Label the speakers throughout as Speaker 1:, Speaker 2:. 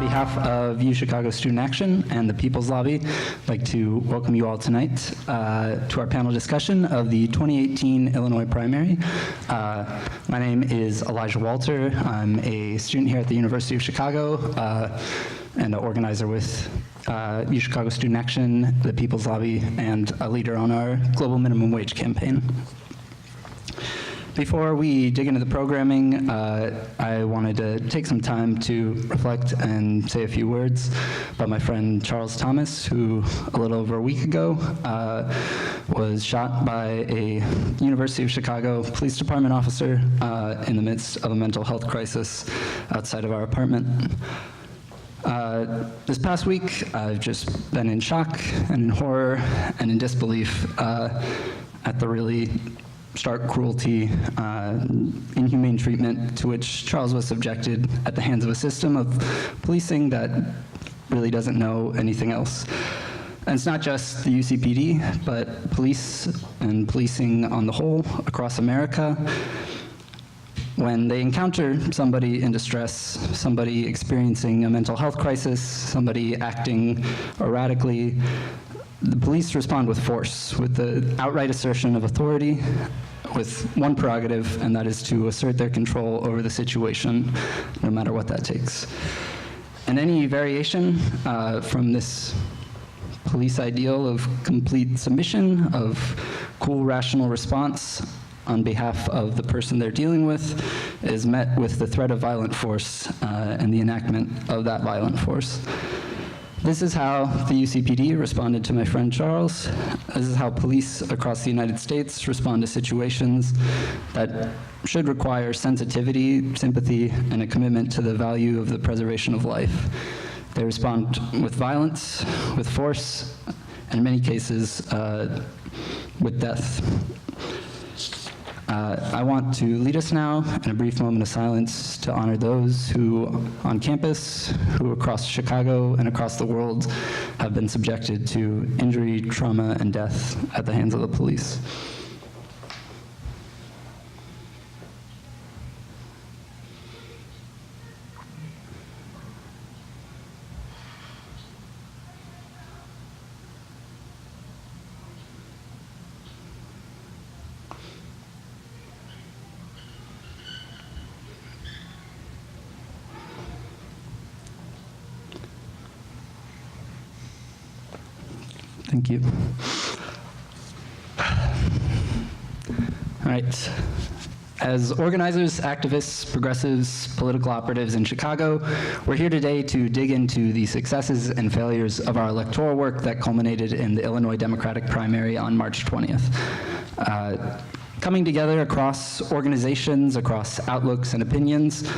Speaker 1: behalf of UChicago Student Action and the People's Lobby, I'd like to welcome you all tonight to our panel discussion of the 2018 Illinois primary. My name is Elijah Walter. I'm a student here at the University of Chicago and an organizer with UChicago Student Action, the People's Lobby, and a leader on our global minimum wage campaign. Before we dig into the programming, I wanted to take some time to reflect and say a few words about my friend Charles Thomas, who a little over a week ago was shot by a University of Chicago Police Department officer in the midst of a mental health crisis outside of our apartment. This past week, I've just been in shock and in horror and in disbelief at the really stark cruelty, inhumane treatment to which Charles was subjected at the hands of a system of policing that really doesn't know anything else. And it's not just the UCPD, but police and policing on the whole across America. When they encounter somebody in distress, somebody experiencing a mental health crisis, somebody acting erratically, the police respond with force, with the outright assertion of authority, with one prerogative, and that is to assert their control over the situation, no matter what that takes. And any variation from this police ideal of complete submission, of cool, rational response on behalf of the person they're dealing with, is met with the threat of violent force and the enactment of that violent force. This is how the UCPD responded to my friend Charles. This is how police across the United States respond to situations that should require sensitivity, sympathy, and a commitment to the value of the preservation of life. They respond with violence, with force, and in many cases, with death. I want to lead us now in a brief moment of silence to honor those who on campus, who across Chicago and across the world have been subjected to injury, trauma, and death at the hands of the police. Thank you. All right. As organizers, activists, progressives, political operatives in Chicago, we're here today to dig into the successes and failures of our electoral work that culminated in the Illinois Democratic primary on March 20th. Coming together across organizations, across outlooks and opinions,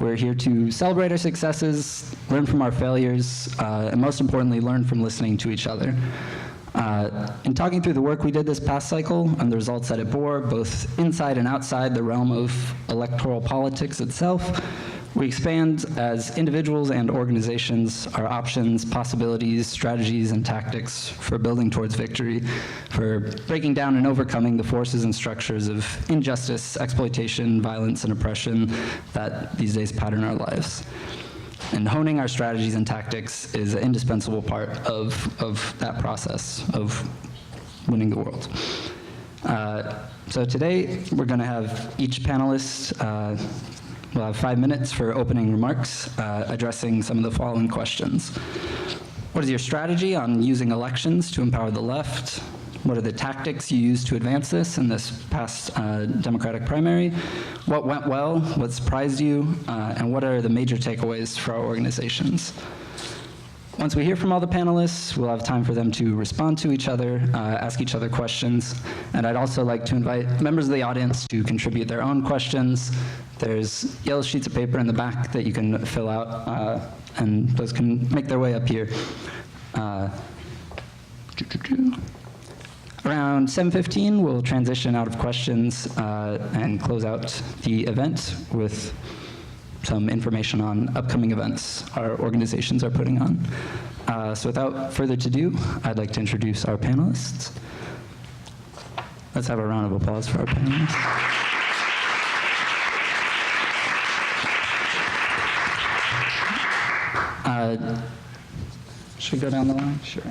Speaker 1: we're here to celebrate our successes, learn from our failures, and most importantly, learn from listening to each other. In talking through the work we did this past cycle and the results that it bore, both inside and outside the realm of electoral politics itself, we expand as individuals and organizations our options, possibilities, strategies, and tactics for building towards victory, for breaking down and overcoming the forces and structures of injustice, exploitation, violence, and oppression that these days pattern our lives. And honing our strategies and tactics is an indispensable part of that process of winning the world. So today, we're going to have each panelist we'll have 5 minutes for opening remarks, addressing some of the following questions. What is your strategy on using elections to empower the left? What are the tactics you used to advance this in this past Democratic primary? What went well? What surprised you? And what are the major takeaways for our organizations? Once we hear from all the panelists, we'll have time for them to respond to each other, ask each other questions, and I'd also like to invite members of the audience to contribute their own questions. There's yellow sheets of paper in the back that you can fill out, and those can make their way up here. Around 7:15, we'll transition out of questions and close out the event with some information on upcoming events our organizations are putting on. So without further ado, I'd like to introduce our panelists. Let's have a round of applause for our panelists. Should we go down the line? Sure.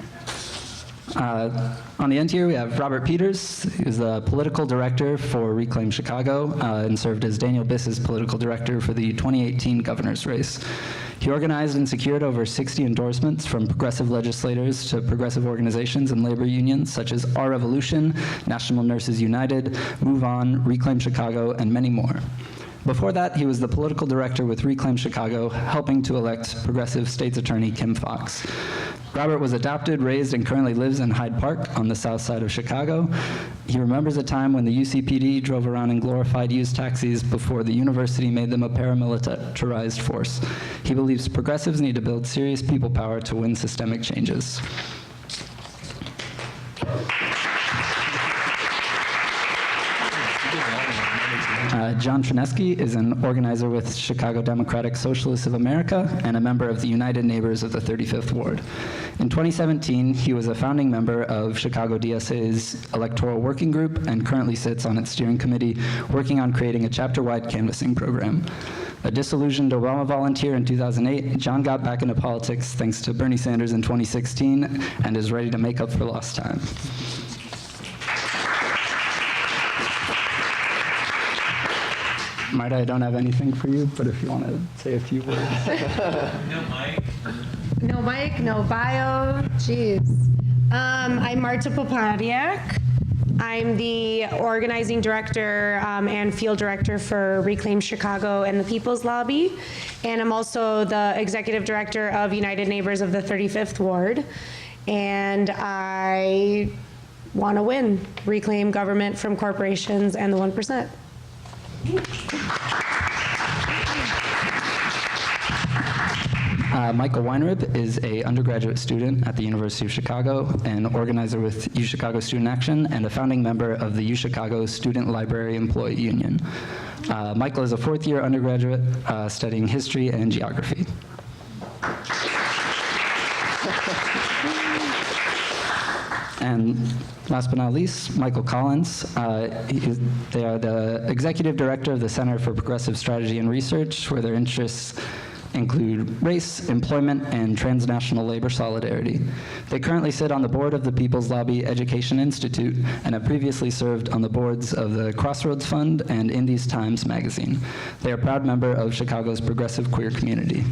Speaker 1: On the end here, we have Robert Peters, who's the political director for Reclaim Chicago and served as Daniel Biss's political director for the 2018 governor's race. He organized and secured over 60 endorsements from progressive legislators to progressive organizations and labor unions such as Our Revolution, National Nurses United, Move On, Reclaim Chicago, and many more. Before that, he was the political director with Reclaim Chicago, helping to elect progressive state's attorney Kim Foxx. Robert was adopted, raised, and currently lives in Hyde Park on the south side of Chicago. He remembers a time when the UCPD drove around in glorified used taxis before the university made them a paramilitarized force. He believes progressives need to build serious people power to win systemic changes. John Trineski is an organizer with Chicago Democratic Socialists of America and a member of the United Neighbors of the 35th Ward. In 2017, he was a founding member of Chicago DSA's Electoral Working Group and currently sits on its steering committee working on creating a chapter-wide canvassing program. A disillusioned Obama volunteer in 2008, John got back into politics thanks to Bernie Sanders in 2016 and is ready to make up for lost time. Marta, I don't have anything for you, but if you want to say a few words.
Speaker 2: No mic.
Speaker 3: No mic, no bio. Jeez. I'm Marta Popadiak. I'm the organizing director and field director for Reclaim Chicago and the People's Lobby. And I'm also the executive director of United Neighbors of the 35th Ward. And I want to win, reclaim government from corporations and the 1%.
Speaker 1: Michael Weinrib is an undergraduate student at the University of Chicago, an organizer with UChicago Student Action, and a founding member of the UChicago Student Library Employee Union. Michael is a fourth-year undergraduate studying history and geography. And last but not least, Michael Collins. They are the executive director of the Center for Progressive Strategy and Research, where their interests include race, employment, and transnational labor solidarity. They currently sit on the board of the People's Lobby Education Institute and have previously served on the boards of the Crossroads Fund and In These Times magazine. They are a proud member of Chicago's progressive queer community.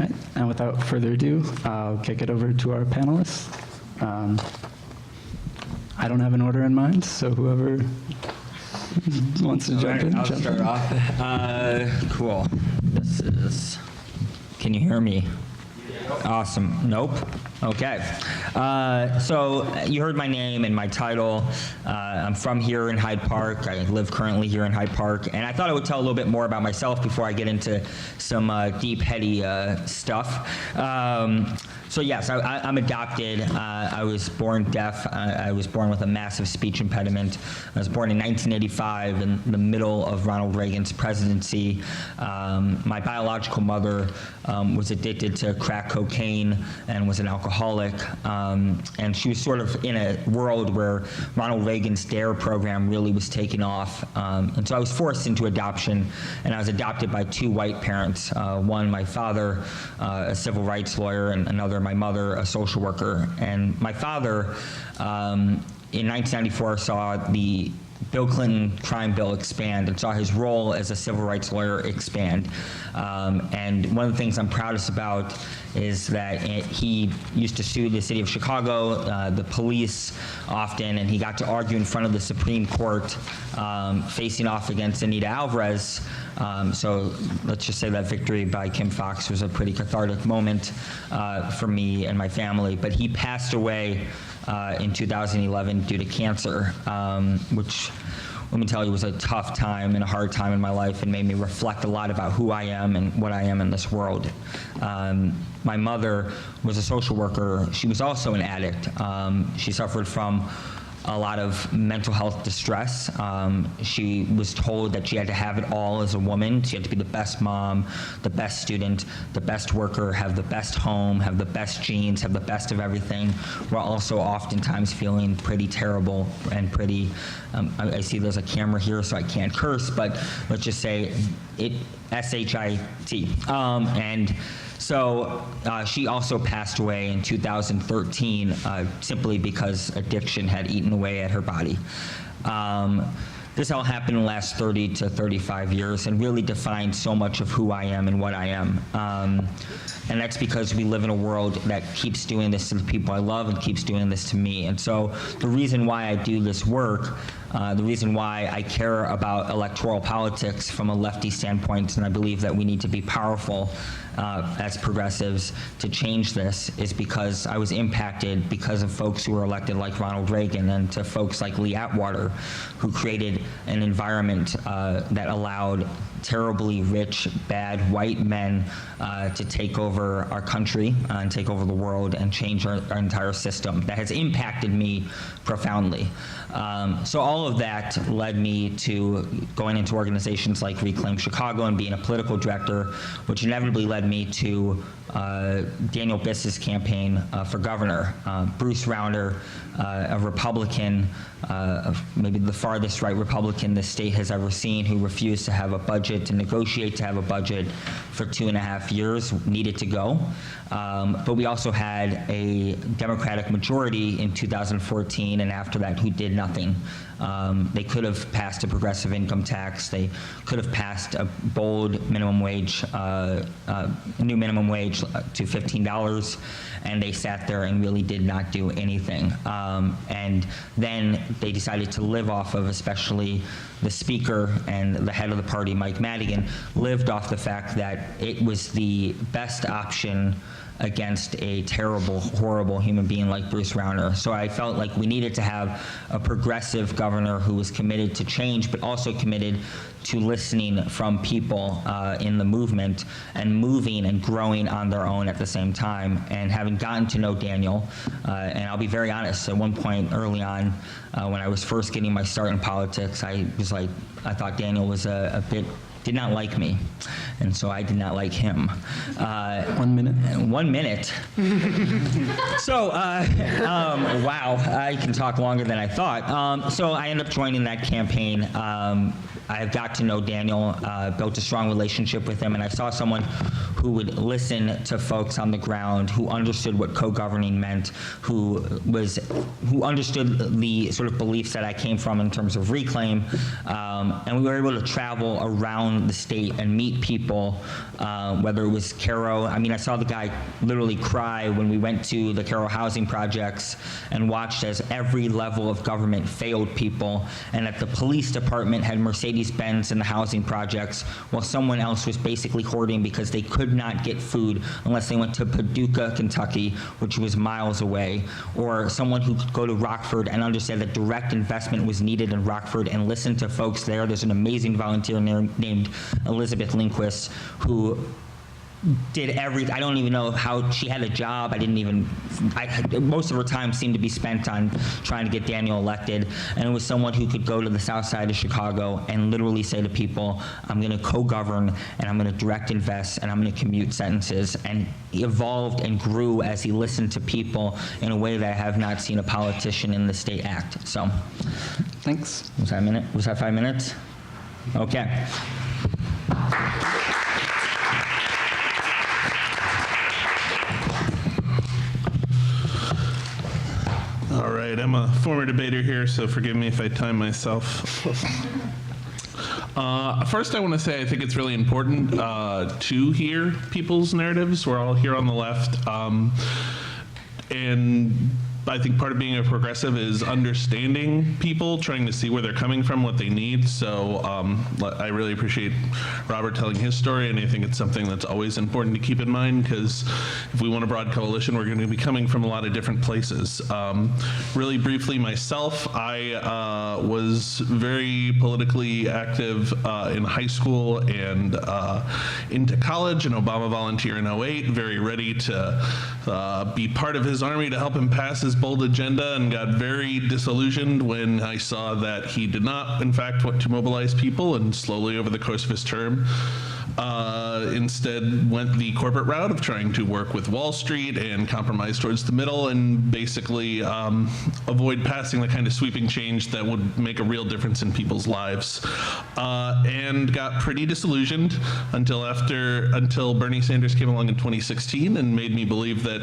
Speaker 1: Right, and without further ado, I'll kick it over to our panelists. I don't have an order in mind, so whoever wants to jump in.
Speaker 4: I'll start off. Cool. This is, can you hear me? Awesome. Nope. Okay. So you heard my name and my title. I'm from here in Hyde Park. I live currently here in Hyde Park. And I thought I would tell a little bit more about myself before I get into some deep, heady stuff. So yes, I'm adopted. I was born deaf. I was born with a massive speech impediment. I was born in 1985 in the middle of Ronald Reagan's presidency. My biological mother was addicted to crack cocaine and was an alcoholic. And she was sort of in a world where Ronald Reagan's DARE program really was taking off. And so I was forced into adoption, and I was adopted by two white parents. One, my father, a civil rights lawyer, and another, my mother, a social worker. And my father, in 1994, saw the Bill Clinton crime bill expand and saw his role as a civil rights lawyer expand. And one of the things I'm proudest about is that he used to sue the city of Chicago, the police often, and he got to argue in front of the Supreme Court, facing off against Anita Alvarez. So let's just say that victory by Kim Foxx was a pretty cathartic moment for me and my family. But he passed away in 2011 due to cancer, which, let me tell you, was a tough time and a hard time in my life and made me reflect a lot about who I am and what I am in this world. My mother was a social worker. She was also an addict. She suffered from a lot of mental health distress. She was told that she had to have it all as a woman. She had to be the best mom, the best student, the best worker, have the best home, have the best genes, have the best of everything, while also oftentimes feeling pretty terrible and pretty, I see there's a camera here, so I can't curse, but let's just say it, S-H-I-T. And so she also passed away in 2013 simply because addiction had eaten away at her body. This all happened in the last 30 to 35 years and really defined so much of who I am and what I am. And that's because we live in a world that keeps doing this to the people I love and keeps doing this to me. And so the reason why I do this work, the reason why I care about electoral politics from a lefty standpoint, and I believe that we need to be powerful as progressives to change this, is because I was impacted because of folks who were elected like Ronald Reagan and to folks like Lee Atwater, who created an environment that allowed terribly rich, bad white men to take over our country and take over the world and change our entire system. That has impacted me profoundly. So all of that led me to going into organizations like Reclaim Chicago and being a political director, which inevitably led me to Daniel Biss's campaign for governor. Bruce Rauner, a Republican, maybe the farthest right Republican the state has ever seen, who refused to have a budget, to negotiate to have a budget for 2.5 years, needed to go. But we also had a Democratic majority in 2014 and after that who did nothing. They could have passed a progressive income tax. They could have passed a bold minimum wage, new minimum wage to $15, and they sat there and really did not do anything. And then they decided to live off of, especially the speaker and the head of the party, Mike Madigan, lived off the fact that it was the best option against a terrible, horrible human being like Bruce Rauner. So I felt like we needed to have a progressive governor who was committed to change, but also committed to listening from people in the movement and moving and growing on their own at the same time. And having gotten to know Daniel, and I'll be very honest, at one point early on, when I was first getting my start in politics, I thought Daniel was a bit, did not like me, and so I did not like him.
Speaker 1: 1 minute.
Speaker 4: 1 minute. So, wow, I can talk longer than I thought. So I ended up joining that campaign. I got to know Daniel, built a strong relationship with him, and I saw someone who would listen to folks on the ground, who understood what co-governing meant, who understood the sort of beliefs that I came from in terms of Reclaim, and we were able to travel around the state and meet people, whether it was Caro. I mean, I saw the guy literally cry when we went to the Caro housing projects and watched as every level of government failed people, and that the police department had Mercedes-Benz in the housing projects, while someone else was basically hoarding because they could not get food unless they went to Paducah, Kentucky, which was miles away, or someone who could go to Rockford and understand that direct investment was needed in Rockford and listen to folks there. There's an amazing volunteer named Elizabeth Lindquist who did everything. I don't even know how she had a job. Most of her time seemed to be spent on trying to get Daniel elected, and it was someone who could go to the south side of Chicago and literally say to people, I'm going to co-govern, and I'm going to direct invest, and I'm going to commute sentences, and he evolved and grew as he listened to people in a way that I have not seen a politician in the state act. So,
Speaker 1: Thanks.
Speaker 4: was that a minute? Was that 5 minutes? Okay.
Speaker 2: All right, I'm a former debater here, so forgive me if I time myself. First, I want to say I think it's really important to hear people's narratives. We're all here on the left, and I think part of being a progressive is understanding people, trying to see where they're coming from, what they need. So I really appreciate Robert telling his story, and I think it's something that's always important to keep in mind, because if we want a broad coalition, we're going to be coming from a lot of different places. Really briefly, myself, I was very politically active in high school and into college, an Obama volunteer in 2008, very ready to be part of his army to help him pass his bold agenda and got very disillusioned when I saw that he did not, in fact, want to mobilize people, and slowly over the course of his term, instead went the corporate route of trying to work with Wall Street and compromise towards the middle and basically avoid passing the kind of sweeping change that would make a real difference in people's lives. And got pretty disillusioned until Bernie Sanders came along in 2016 and made me believe that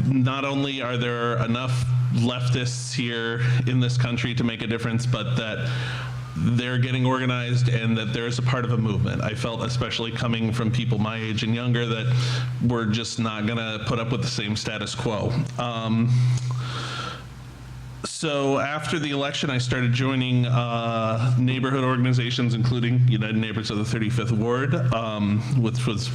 Speaker 2: not only are there enough leftists here in this country to make a difference, but that they're getting organized and that there's a part of a movement. I felt, especially coming from people my age and younger, that we're just not going to put up with the same status quo. So after the election, I started joining neighborhood organizations, including United Neighbors of the 35th Ward, which was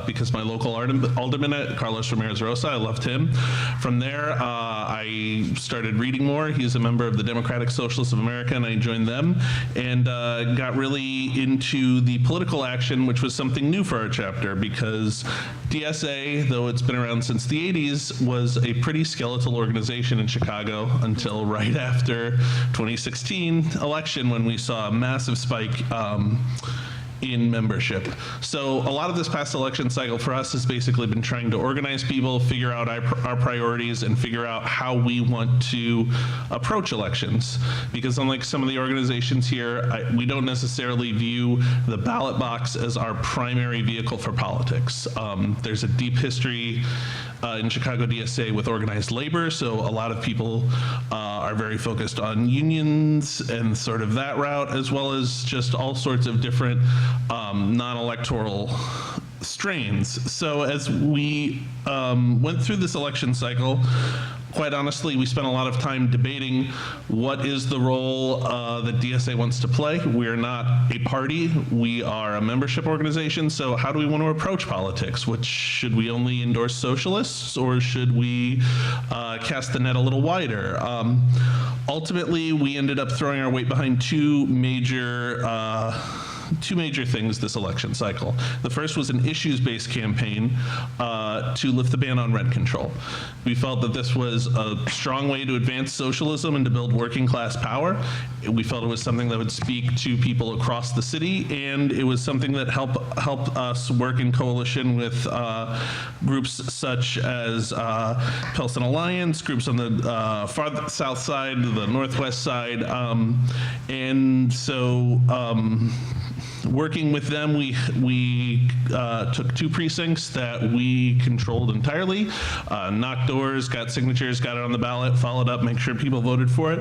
Speaker 2: because my local alderman, Carlos Ramirez-Rosa, I loved him. From there, I started reading more. He's a member of the Democratic Socialists of America, and I joined them, and got really into the political action, which was something new for our chapter, because DSA, though it's been around since the 80s, was a pretty skeletal organization in Chicago until right after 2016 election, when we saw a massive spike in membership. So a lot of this past election cycle for us has basically been trying to organize people, figure out our priorities, and figure out how we want to approach elections. Because unlike some of the organizations here, we don't necessarily view the ballot box as our primary vehicle for politics. There's a deep history in Chicago DSA with organized labor, so a lot of people are very focused on unions and sort of that route, as well as just all sorts of different non-electoral strains. So as we went through this election cycle, quite honestly, we spent a lot of time debating what is the role that DSA wants to play. We're not a party, we are a membership organization, so how do we want to approach politics? Should we only endorse socialists, or should we cast the net a little wider? Ultimately, we ended up throwing our weight behind two major things this election cycle. The first was an issues-based campaign to lift the ban on rent control. We felt that this was a strong way to advance socialism and to build working-class power. We felt it was something that would speak to people across the city, and it was something that helped us work in coalition with groups such as Pilsen Alliance, groups on the far south side, the northwest side, and so working with them, we took two precincts that we controlled entirely, knocked doors, got signatures, got it on the ballot, followed up, make sure people voted for it,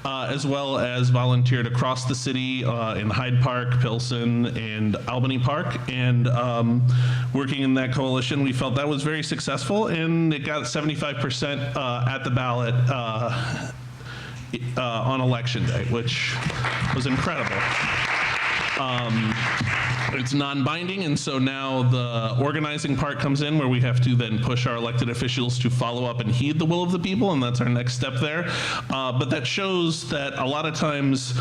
Speaker 2: as well as volunteered across the city in Hyde Park, Pilsen, and Albany Park. And working in that coalition, we felt that was very successful, and it got 75% at the ballot on election day, which was incredible. It's non-binding, and so now the organizing part comes in, where we have to then push our elected officials to follow up and heed the will of the people, and that's our next step there. But that shows that a lot of times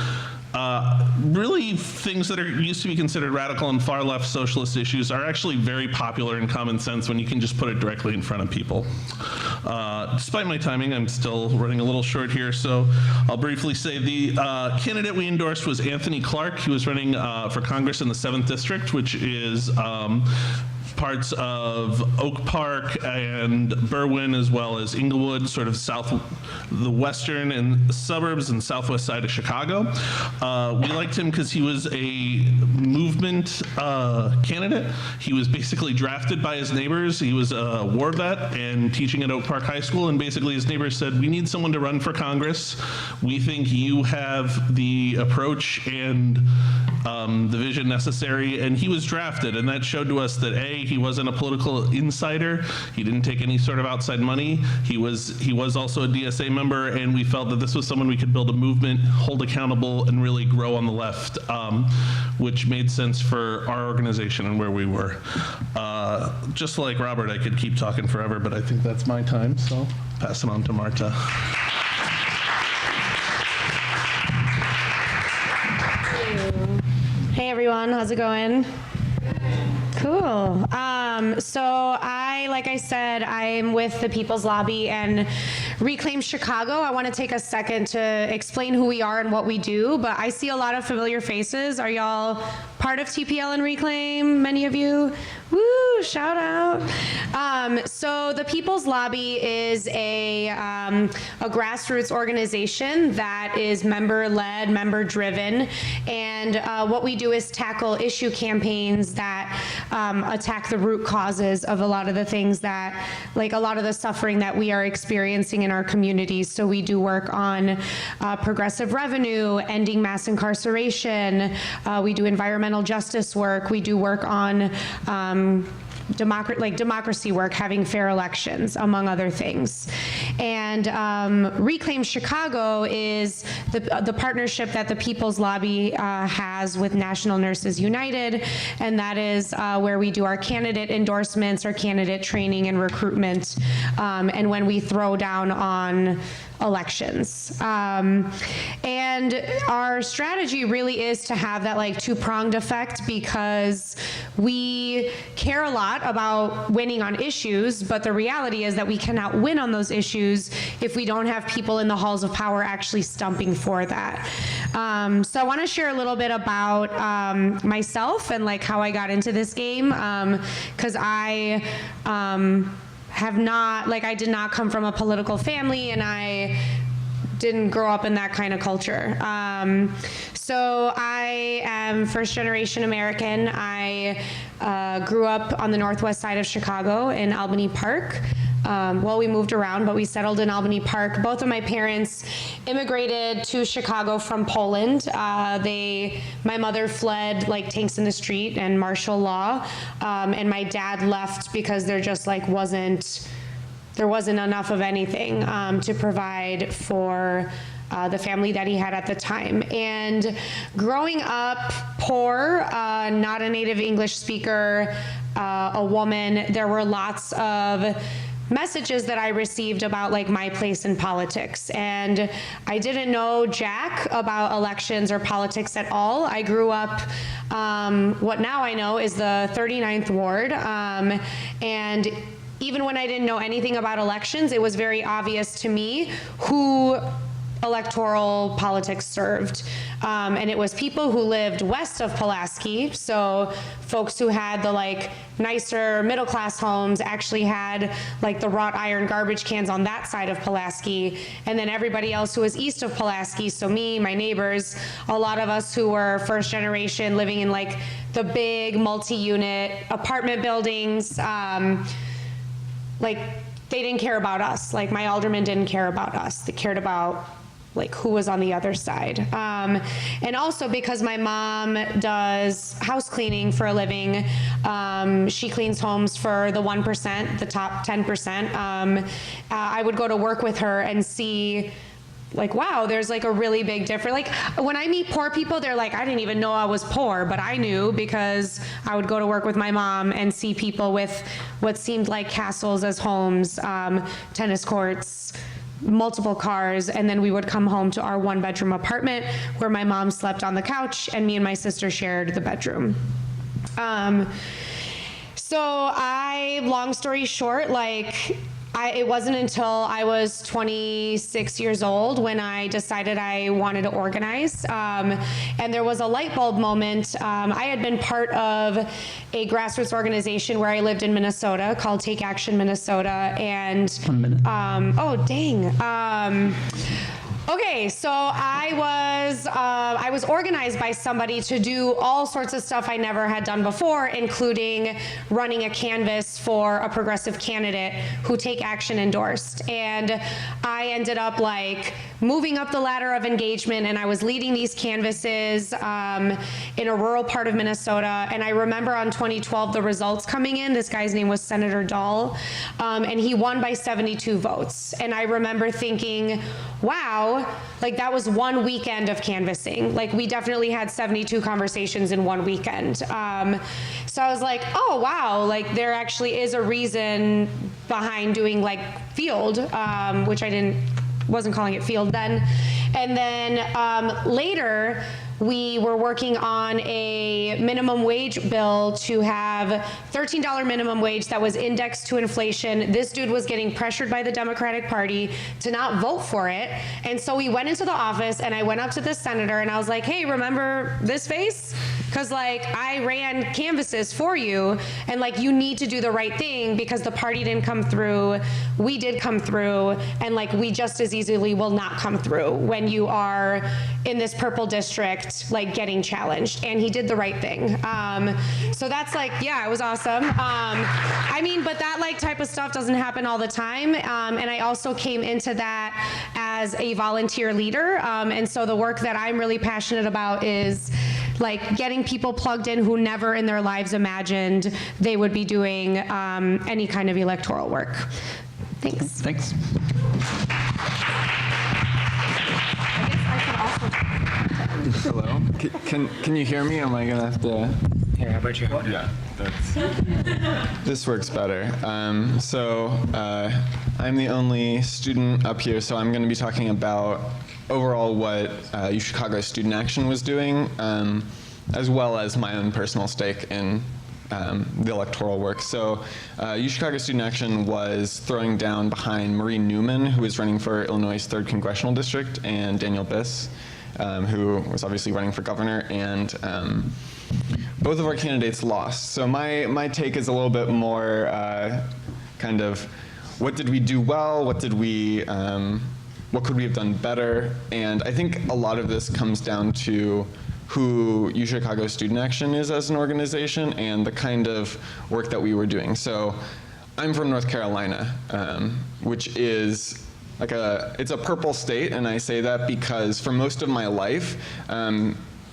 Speaker 2: really things that used to be considered radical and far left socialist issues are actually very popular and common sense when you can just put it directly in front of people. Despite my timing, I'm still running a little short here, so I'll briefly say the candidate we endorsed was Anthony Clark. He was running for Congress in the 7th District, which is parts of Oak Park and Berwyn, as well as Inglewood, sort of the western and suburbs and southwest side of Chicago. We liked him because he was a movement candidate. He was basically drafted by his neighbors. He was a war vet and teaching at Oak Park High School, and basically his neighbors said, we need someone to run for Congress. We think you have the approach and the vision necessary, and he was drafted, and that showed to us that he wasn't a political insider. He didn't take any sort of outside money. He was also a DSA member, and we felt that this was someone we could build a movement, hold accountable, and really grow on the left, which made sense for our organization and where we were. Just like Robert, I could keep talking forever, but I think that's my time, so pass it on to Marta.
Speaker 3: Hey everyone, how's it going? Cool. So like I said, I'm with the People's Lobby and Reclaim Chicago. I want to take a second to explain who we are and what we do, but I see a lot of familiar faces. Are y'all part of TPL and Reclaim, many of you? Woo, shout out. So the People's Lobby is a grassroots organization that is member-led, member-driven, and what we do is tackle issue campaigns that attack the root causes of a lot of the things that, like a lot of the suffering that we are experiencing in our communities. So we do work on progressive revenue, ending mass incarceration, we do environmental justice work, we do work on democracy work, having fair elections, among other things. And Reclaim Chicago is the partnership that the People's Lobby has with National Nurses United, and that is where we do our candidate endorsements, our candidate training and recruitment, and when we throw down on elections. And our strategy really is to have that like two-pronged effect, because we care a lot about winning on issues, but the reality is that we cannot win on those issues if we don't have people in the halls of power actually stumping for that. So I want to share a little bit about myself and like how I got into this game, because I I did not come from a political family, and I didn't grow up in that kind of culture. So I am first-generation American. I grew up on the northwest side of Chicago in Albany Park. Well, we moved around, but we settled in Albany Park. Both of my parents immigrated to Chicago from Poland. My mother fled like tanks in the street and martial law, and my dad left because there just like wasn't enough of anything to provide for the family that he had at the time. And growing up poor, not a native English speaker, a woman, there were lots of messages that I received about like my place in politics. And I didn't know jack about elections or politics at all. I grew up, what now I know is the 39th Ward. And even when I didn't know anything about elections, it was very obvious to me who electoral politics served. And it was people who lived west of Pulaski, so folks who had the like nicer middle class homes actually had like the wrought iron garbage cans on that side of Pulaski, and then everybody else who was east of Pulaski, so me, my neighbors, a lot of us who were first generation living in like the big multi-unit apartment buildings, like they didn't care about us. Like my alderman didn't care about us. They cared about like who was on the other side. And also because my mom does house cleaning for a living, she cleans homes for the 1%, the top 10%. I would go to work with her and see like, wow, there's like a really big difference. Like when I meet poor people, they're like, I didn't even know I was poor, but I knew because I would go to work with my mom and see people with what seemed like castles as homes, tennis courts, multiple cars, and then we would come home to our one-bedroom apartment where my mom slept on the couch and me and my sister shared the bedroom. Long story short, it wasn't until I was 26 years old when I decided I wanted to organize. And there was a light bulb moment. I had been part of a grassroots organization where I lived in Minnesota called Take Action Minnesota. And,
Speaker 1: 1 minute.
Speaker 3: Oh, dang. Okay, so I was organized by somebody to do all sorts of stuff I never had done before, including running a canvass for a progressive candidate who Take Action endorsed. And I ended up moving up the ladder of engagement, and I was leading these canvasses in a rural part of Minnesota. And I remember on 2012 the results coming in. This guy's name was Senator Dahl, and he won by 72 votes. And I remember thinking, wow, that was one weekend of canvassing. We definitely had 72 conversations in one weekend. So I was like, oh wow, there actually is a reason behind doing field, which I wasn't calling it field then. And then later, we were working on a minimum wage bill to have $13 minimum wage that was indexed to inflation. This dude was getting pressured by the Democratic Party to not vote for it. And so we went into the office and I went up to this senator and I was like, hey, remember this face? Because like I ran canvases for you and like you need to do the right thing because the party didn't come through. We did come through and like we just as easily will not come through when you are in this purple district like getting challenged. And he did the right thing. So that's like, yeah, it was awesome. I mean, but that like type of stuff doesn't happen all the time. And I also came into that as a volunteer leader. And so the work that I'm really passionate about is like getting people plugged in who never in their lives imagined they would be doing any kind of electoral work. Thanks.
Speaker 1: Thanks.
Speaker 5: Hello. Can you hear me? Am I gonna have to?
Speaker 4: Here, how about you?
Speaker 5: Yeah, this works better. I'm the only student up here, so I'm going to be talking about overall what UChicago Student Action was doing, as well as my own personal stake in the electoral work. So UChicago Student Action was throwing down behind Marie Newman, who is running for Illinois' 3rd Congressional District, and Daniel Biss, who was obviously running for governor, and both of our candidates lost. So my take is a little bit more kind of what did we do well, what could we have done better, and I think a lot of this comes down to who UChicago Student Action is as an organization and the kind of work that we were doing. So I'm from North Carolina, which is like it's a purple state, and I say that because for most of my life,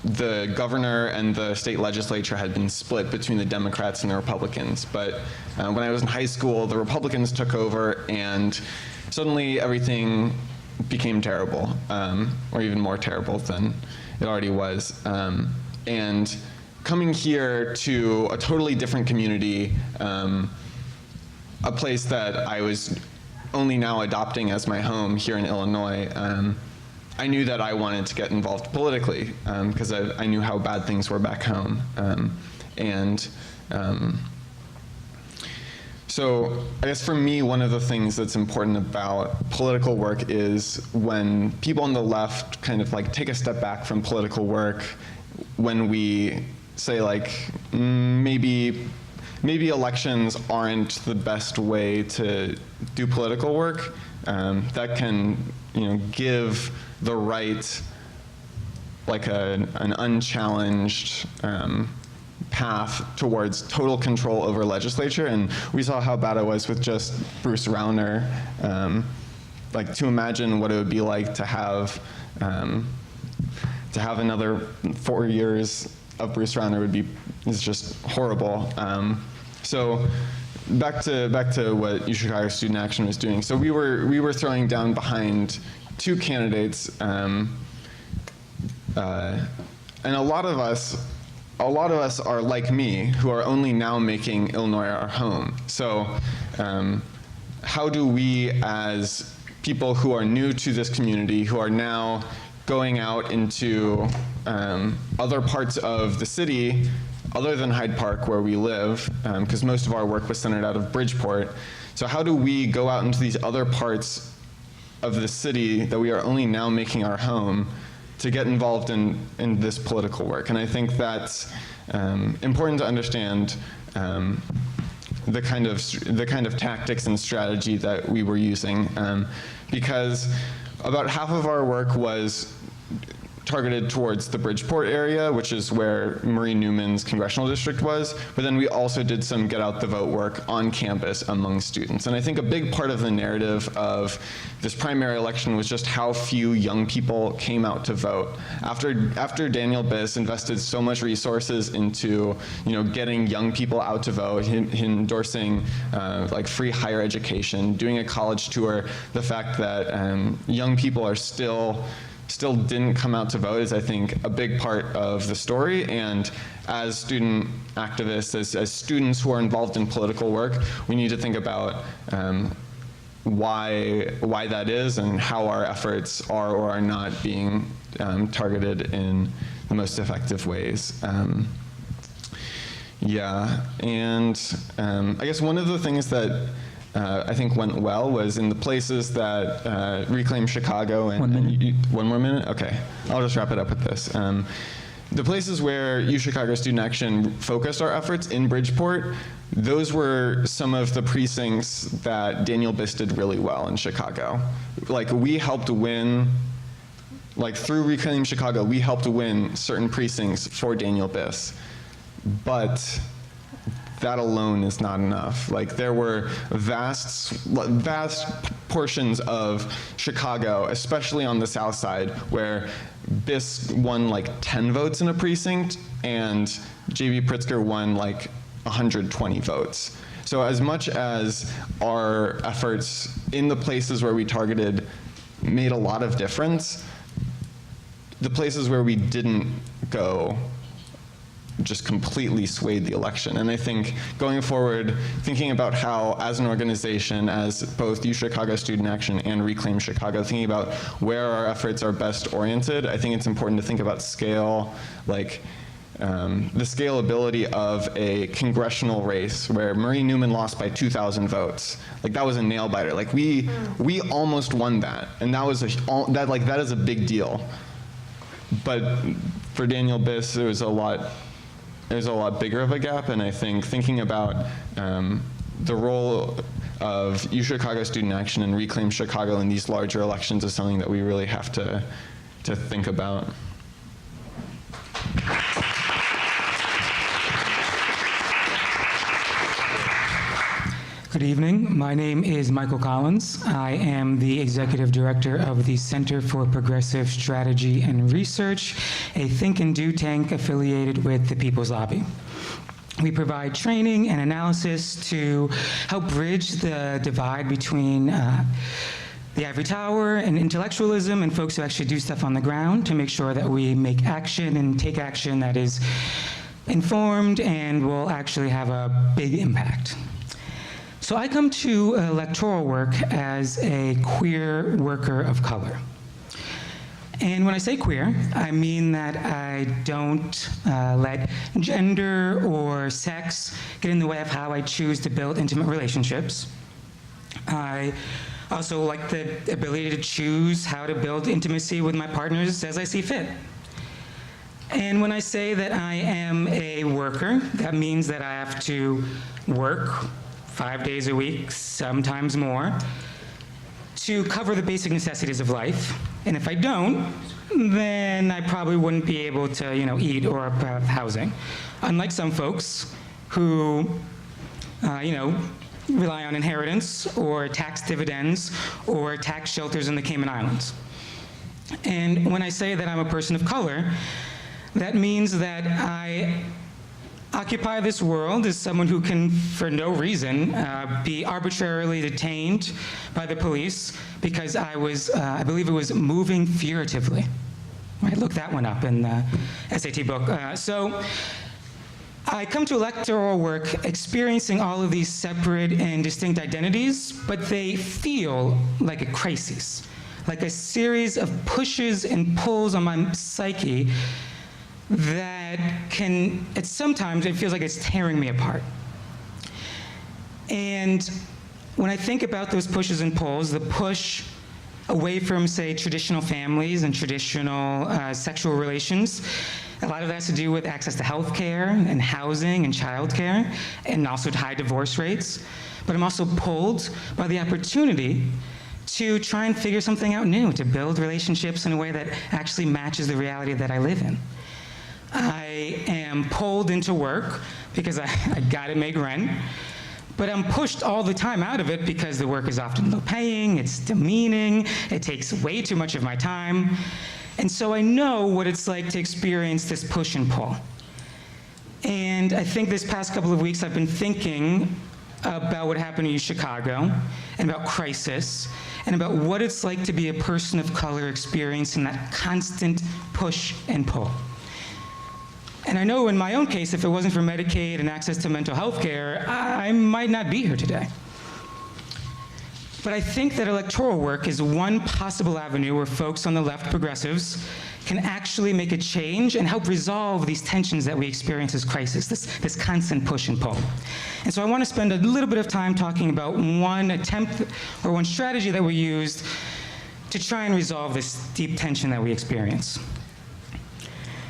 Speaker 5: the governor and the state legislature had been split between the Democrats and the Republicans. But when I was in high school, the Republicans took over, and suddenly everything became terrible, or even more terrible than it already was. And coming here to a totally different community, a place that I was only now adopting as my home here in Illinois, I knew that I wanted to get involved politically because I knew how bad things were back home. So I guess for me, one of the things that's important about political work is when people on the left kind of like take a step back from political work, when we say like, maybe elections aren't the best way to do political work, that can, give the right like an unchallenged path towards total control over legislature. And we saw how bad it was with just Bruce Rauner. Like to imagine what it would be like to have another 4 years of Bruce Rauner is just horrible. So back to what UChicago Student Action was doing. So we were throwing down behind two candidates, and a lot of us are like me, who are only now making Illinois our home. So how do we, as people who are new to this community, who are now going out into other parts of the city, other than Hyde Park where we live, because most of our work was centered out of Bridgeport, so how do we go out into these other parts of the city that we are only now making our home to get involved in this political work? And I think that's important to understand the kind of tactics and strategy that we were using, because about half of our work was targeted towards the Bridgeport area, which is where Marie Newman's congressional district was, but then we also did some get out the vote work on campus among students. And I think a big part of the narrative of this primary election was just how few young people came out to vote. After Daniel Biss invested so much resources into getting young people out to vote, him endorsing like free higher education, doing a college tour, the fact that young people are still didn't come out to vote is, I think, a big part of the story. And as student activists, as students who are involved in political work, we need to think about why that is and how our efforts are or are not being targeted in the most effective ways. Yeah, and I guess one of the things that I think went well was in the places that Reclaim Chicago and—
Speaker 1: 1 minute.
Speaker 5: One more minute? Okay, I'll just wrap it up with this. The places where UChicago Student Action focused our efforts in Bridgeport, those were some of the precincts that Daniel Biss did really well in Chicago. Like, we helped win, like through Reclaim Chicago, we helped win certain precincts for Daniel Biss. But that alone is not enough. Like, there were vast portions of Chicago, especially on the south side, where Biss won like 10 votes in a precinct and J.B. Pritzker won like 120 votes. So as much as our efforts in the places where we targeted made a lot of difference, the places where we didn't go just completely swayed the election. And I think going forward, thinking about how, as an organization, as both UChicago Student Action and Reclaim Chicago, thinking about where our efforts are best oriented, I think it's important to think about scale, like the scalability of a congressional race where Marie Newman lost by 2,000 votes. Like, that was a nail biter. Like, we almost won that, and that was that is a big deal. But for Daniel Biss, there's a lot bigger of a gap, and I think thinking about the role of UChicago Student Action and Reclaim Chicago in these larger elections is something that we really have to think about.
Speaker 6: Good evening. My name is Michael Collins. I am the Executive Director of the Center for Progressive Strategy and Research, a think and do tank affiliated with the People's Lobby. We provide training and analysis to help bridge the divide between the ivory tower and intellectualism and folks who actually do stuff on the ground to make sure that we make action and take action that is informed and will actually have a big impact. So I come to electoral work as a queer worker of color. And when I say queer, I mean that I don't let gender or sex get in the way of how I choose to build intimate relationships. I also like the ability to choose how to build intimacy with my partners as I see fit. And when I say that I am a worker, that means that I have to work 5 days a week, sometimes more, to cover the basic necessities of life. And if I don't, then I probably wouldn't be able to, eat or have housing. Unlike some folks who, rely on inheritance or tax dividends or tax shelters in the Cayman Islands. And when I say that I'm a person of color, that means that I occupy this world as someone who can, for no reason, be arbitrarily detained by the police because I was, I believe it was moving furtively. Right, look that one up in the SAT book. So I come to electoral work experiencing all of these separate and distinct identities, but they feel like a crisis, like a series of pushes and pulls on my psyche that sometimes it feels like it's tearing me apart. And when I think about those pushes and pulls, the push away from, say, traditional families and traditional sexual relations, a lot of that has to do with access to health care and housing and childcare, and also to high divorce rates. But I'm also pulled by the opportunity to try and figure something out new, to build relationships in a way that actually matches the reality that I live in. I am pulled into work because I gotta make rent, but I'm pushed all the time out of it because the work is often low paying, it's demeaning, it takes way too much of my time. And so I know what it's like to experience this push and pull. And I think this past couple of weeks I've been thinking about what happened to Chicago and about crisis and about what it's like to be a person of color experiencing that constant push and pull. And I know in my own case, if it wasn't for Medicaid and access to mental health care, I might not be here today. But I think that electoral work is one possible avenue where folks on the left, progressives, can actually make a change and help resolve these tensions that we experience as crisis, this constant push and pull. And so I want to spend a little bit of time talking about one attempt or one strategy that we used to try and resolve this deep tension that we experience.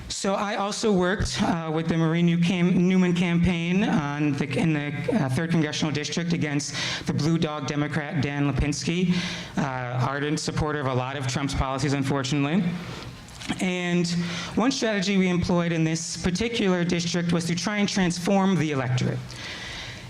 Speaker 6: So I also worked with the Marie Newman campaign in the 3rd Congressional District against the Blue Dog Democrat Dan Lipinski, ardent supporter of a lot of Trump's policies, unfortunately. And one strategy we employed in this particular district was to try and transform the electorate,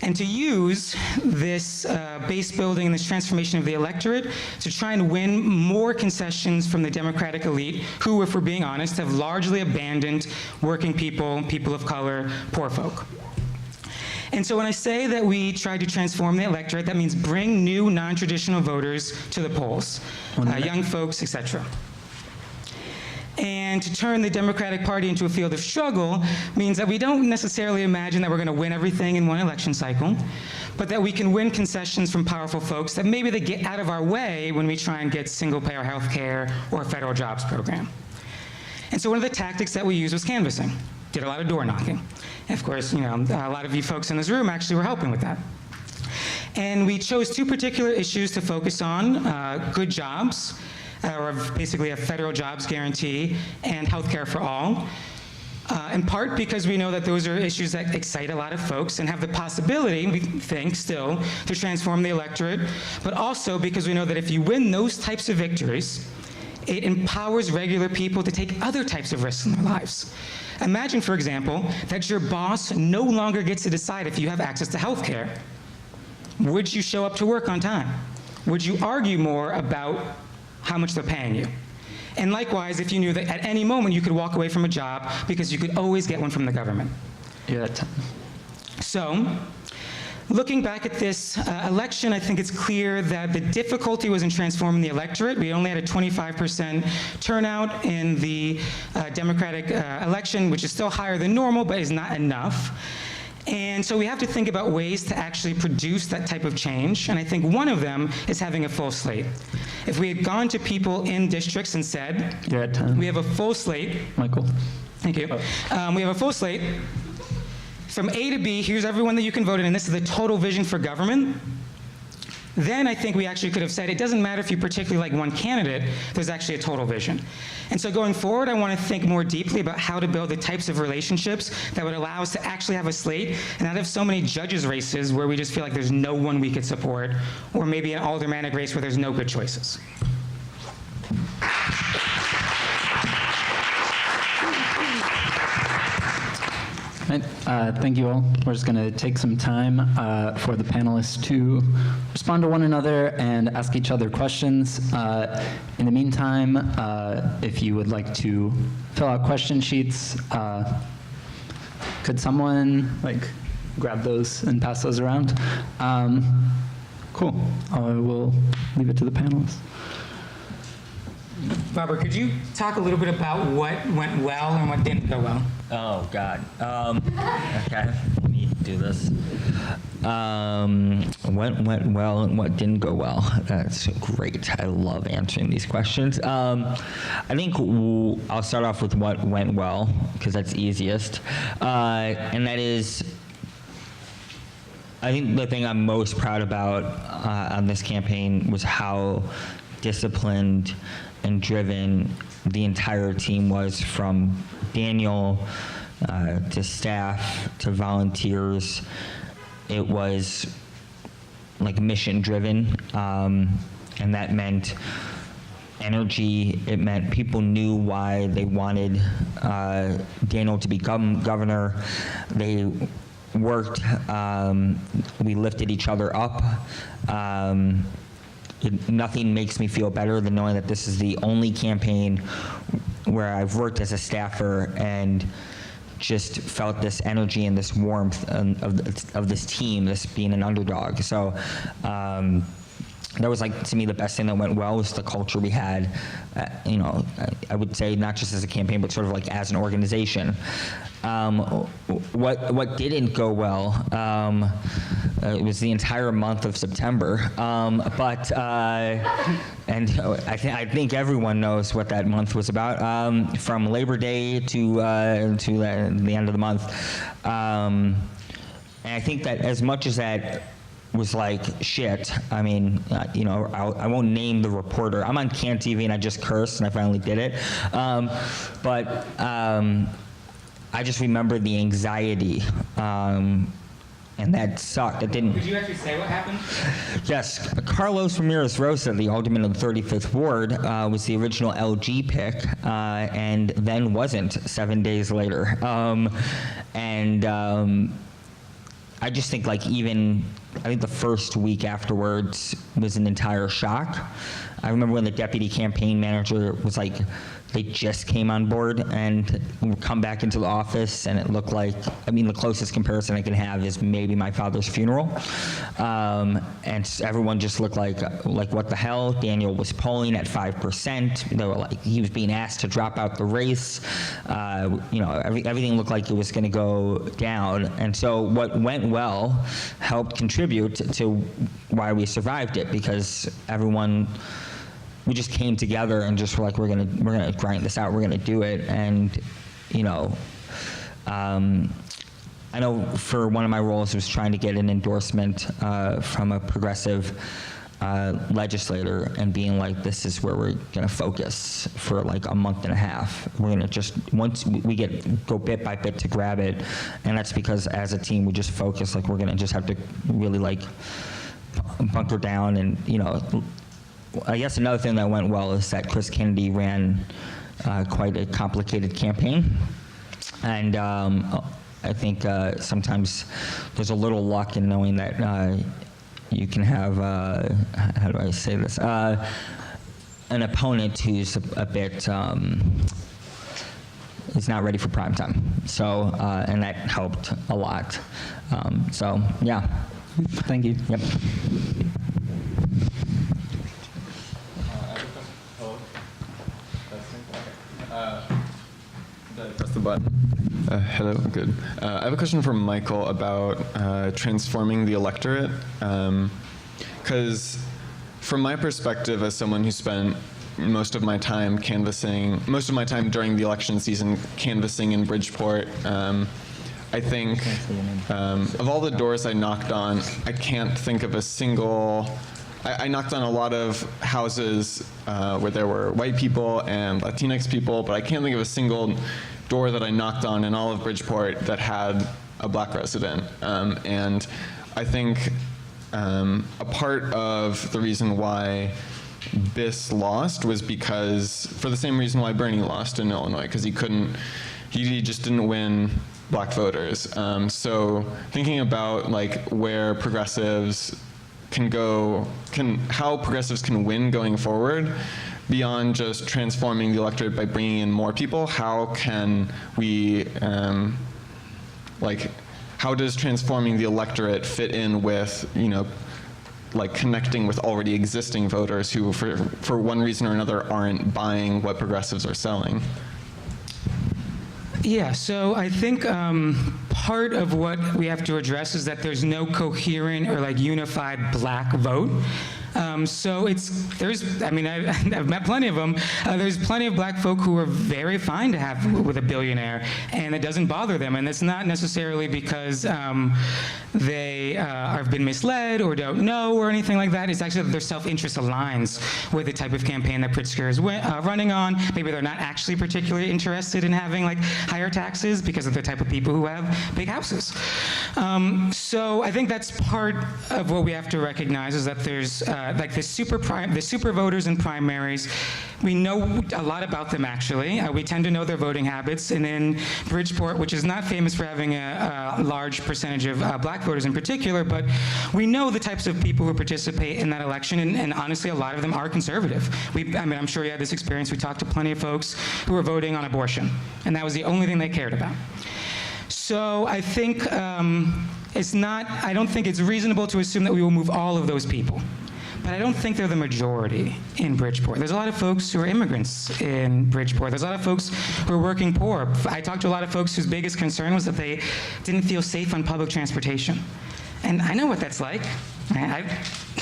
Speaker 6: and to use this base building and this transformation of the electorate to try and win more concessions from the Democratic elite, who, if we're being honest, have largely abandoned working people, people of color, poor folk. And so when I say that we tried to transform the electorate, that means bring new non-traditional voters to the polls, young folks, etc. And to turn the Democratic Party into a field of struggle means that we don't necessarily imagine that we're going to win everything in one election cycle, but that we can win concessions from powerful folks that maybe they get out of our way when we try and get single-payer health care or a federal jobs program. And so one of the tactics that we used was canvassing. Did a lot of door knocking. And of course, a lot of you folks in this room actually were helping with that. And we chose 2 particular issues to focus on, good jobs, or basically a federal jobs guarantee, and health care for all, in part because we know that those are issues that excite a lot of folks and have the possibility, we think still, to transform the electorate, but also because we know that if you win those types of victories, it empowers regular people to take other types of risks in their lives. Imagine, for example, that your boss no longer gets to decide if you have access to health care. Would you show up to work on time? Would you argue more about how much they're paying you? And likewise, if you knew that at any moment you could walk away from a job because you could always get one from the government.
Speaker 1: Yeah.
Speaker 6: So, looking back at this election, I think it's clear that the difficulty was in transforming the electorate. We only had a 25% turnout in the Democratic election, which is still higher than normal, but is not enough. And so we have to think about ways to actually produce that type of change, and I think one of them is having a full slate. If we had gone to people in districts and said,
Speaker 1: You're at 10.
Speaker 6: we have a full slate.
Speaker 1: Michael.
Speaker 6: Thank you. We have a full slate. From A to B, here's everyone that you can vote in, and this is the total vision for government. Then I think we actually could have said, it doesn't matter if you particularly like one candidate, there's actually a total vision. And so going forward, I want to think more deeply about how to build the types of relationships that would allow us to actually have a slate and not have so many judges races where we just feel like there's no one we could support, or maybe an aldermanic race where there's no good choices.
Speaker 1: Thank you all. We're just going to take some time for the panelists to respond to one another and ask each other questions. In the meantime, if you would like to fill out question sheets, could someone grab those and pass those around? Cool. I will leave it to the panelists.
Speaker 6: Robert, could you talk a little bit about what went well and what didn't go well?
Speaker 4: Oh, God. Okay, let me do this. What went well and what didn't go well? That's great. I love answering these questions. I think I'll start off with what went well, because that's easiest. And that is, I think the thing I'm most proud about on this campaign was how disciplined and driven the entire team was, from Daniel to staff to volunteers. It was mission driven, and that meant energy. It meant people knew why they wanted Daniel to become governor. They worked, we lifted each other up. Nothing makes me feel better than knowing that this is the only campaign where I've worked as a staffer and just felt this energy and this warmth of this team, this being an underdog. So that was like, to me, the best thing that went well was the culture we had, you know, I would say not just as a campaign, but sort of like as an organization. What didn't go well, it was the entire month of September, and I think everyone knows what that month was about, from Labor Day to the end of the month. And I think that as much as that was like shit, I mean, you know, I won't name the reporter. I'm on Can TV and I just cursed and I finally did it. But I just remember the anxiety, and that sucked. It didn't.
Speaker 6: Could you actually say what happened?
Speaker 4: Yes, Carlos Ramirez Rosa, the alderman of the 35th Ward, was the original LG pick, and then wasn't 7 days later. I just think, like, I think the first week afterwards was an entire shock. I remember when the deputy campaign manager was like, they just came on board and come back into the office, and it looked like, I mean, the closest comparison I can have is maybe my father's funeral. And everyone just looked like what the hell? Daniel was polling at 5%. They were like, he was being asked to drop out the race. You know, everything looked like it was going to go down. And so what went well helped contribute to why we survived it, because we just came together and just were like, we're gonna grind this out, we're gonna do it. And, you know, I know for one of my roles was trying to get an endorsement from a progressive legislator and being like, this is where we're gonna focus for like a month and a half. We're gonna just, once we go bit by bit to grab it, and that's because as a team we just focus, like we're gonna just have to really like bunker down. And, you know, I guess another thing that went well is that Chris Kennedy ran quite a complicated campaign. And I think sometimes there's a little luck in knowing that you can have, how do I say this, an opponent who's a bit, is not ready for prime time. So, and that helped a lot. So, yeah.
Speaker 1: Thank you.
Speaker 4: Yep.
Speaker 5: Press the button. Hello, good. I have a question for Michael about transforming the electorate. Because from my perspective, as someone who spent most of my time during the election season canvassing in Bridgeport, I think of all the doors I knocked on, I can't think of a single. I knocked on a lot of houses where there were white people and Latinx people, but I can't think of a single door that I knocked on in all of Bridgeport that had a black resident. And I think a part of the reason why Biss lost was because, for the same reason why Bernie lost in Illinois, because he just didn't win black voters. So thinking about like where progressives how progressives can win going forward, beyond just transforming the electorate by bringing in more people, how can we, how does transforming the electorate fit in with, you know, like connecting with already existing voters who, for one reason or another, aren't buying what progressives are selling?
Speaker 6: Yeah, so I think part of what we have to address is that there's no coherent or like unified black vote. So I've met plenty of them. There's plenty of black folk who are very fine to have with a billionaire, and it doesn't bother them. And it's not necessarily because they have been misled or don't know or anything like that. It's actually that their self-interest aligns with the type of campaign that Pritzker is running on. Maybe they're not actually particularly interested in having like higher taxes because of the type of people who have big houses. So I think that's part of what we have to recognize, is that there's like the super voters in primaries. We know a lot about them, actually. We tend to know their voting habits. And in Bridgeport, which is not famous for having a large percentage of black voters in particular, but we know the types of people who participate in that election, and honestly, a lot of them are conservative. I'm sure you had this experience. We talked to plenty of folks who were voting on abortion, and that was the only thing they cared about. So I think I don't think it's reasonable to assume that we will move all of those people. but I don't think they're the majority in Bridgeport. There's a lot of folks who are immigrants in Bridgeport. There's a lot of folks who are working poor. I talked to a lot of folks whose biggest concern was that they didn't feel safe on public transportation. And I know what that's like.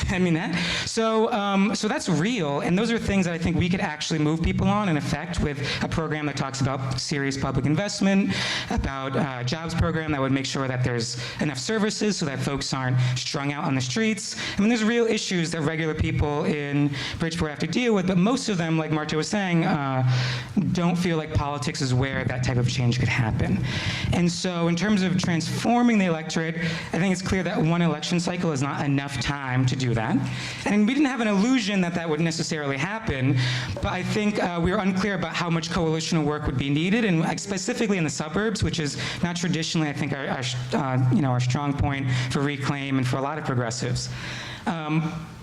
Speaker 6: I mean that. So that's real, and those are things that I think we could actually move people on and affect with a program that talks about serious public investment, about a jobs program that would make sure that there's enough services so that folks aren't strung out on the streets. I mean, there's real issues that regular people in Bridgeport have to deal with, but most of them, like Marta was saying, don't feel like politics is where that type of change could happen. And so in terms of transforming the electorate, I think it's clear that one election cycle is not enough time to do that. And we didn't have an illusion that that would necessarily happen, but I think we were unclear about how much coalitional work would be needed, and specifically in the suburbs, which is not traditionally, I think, our strong point for Reclaim and for a lot of progressives.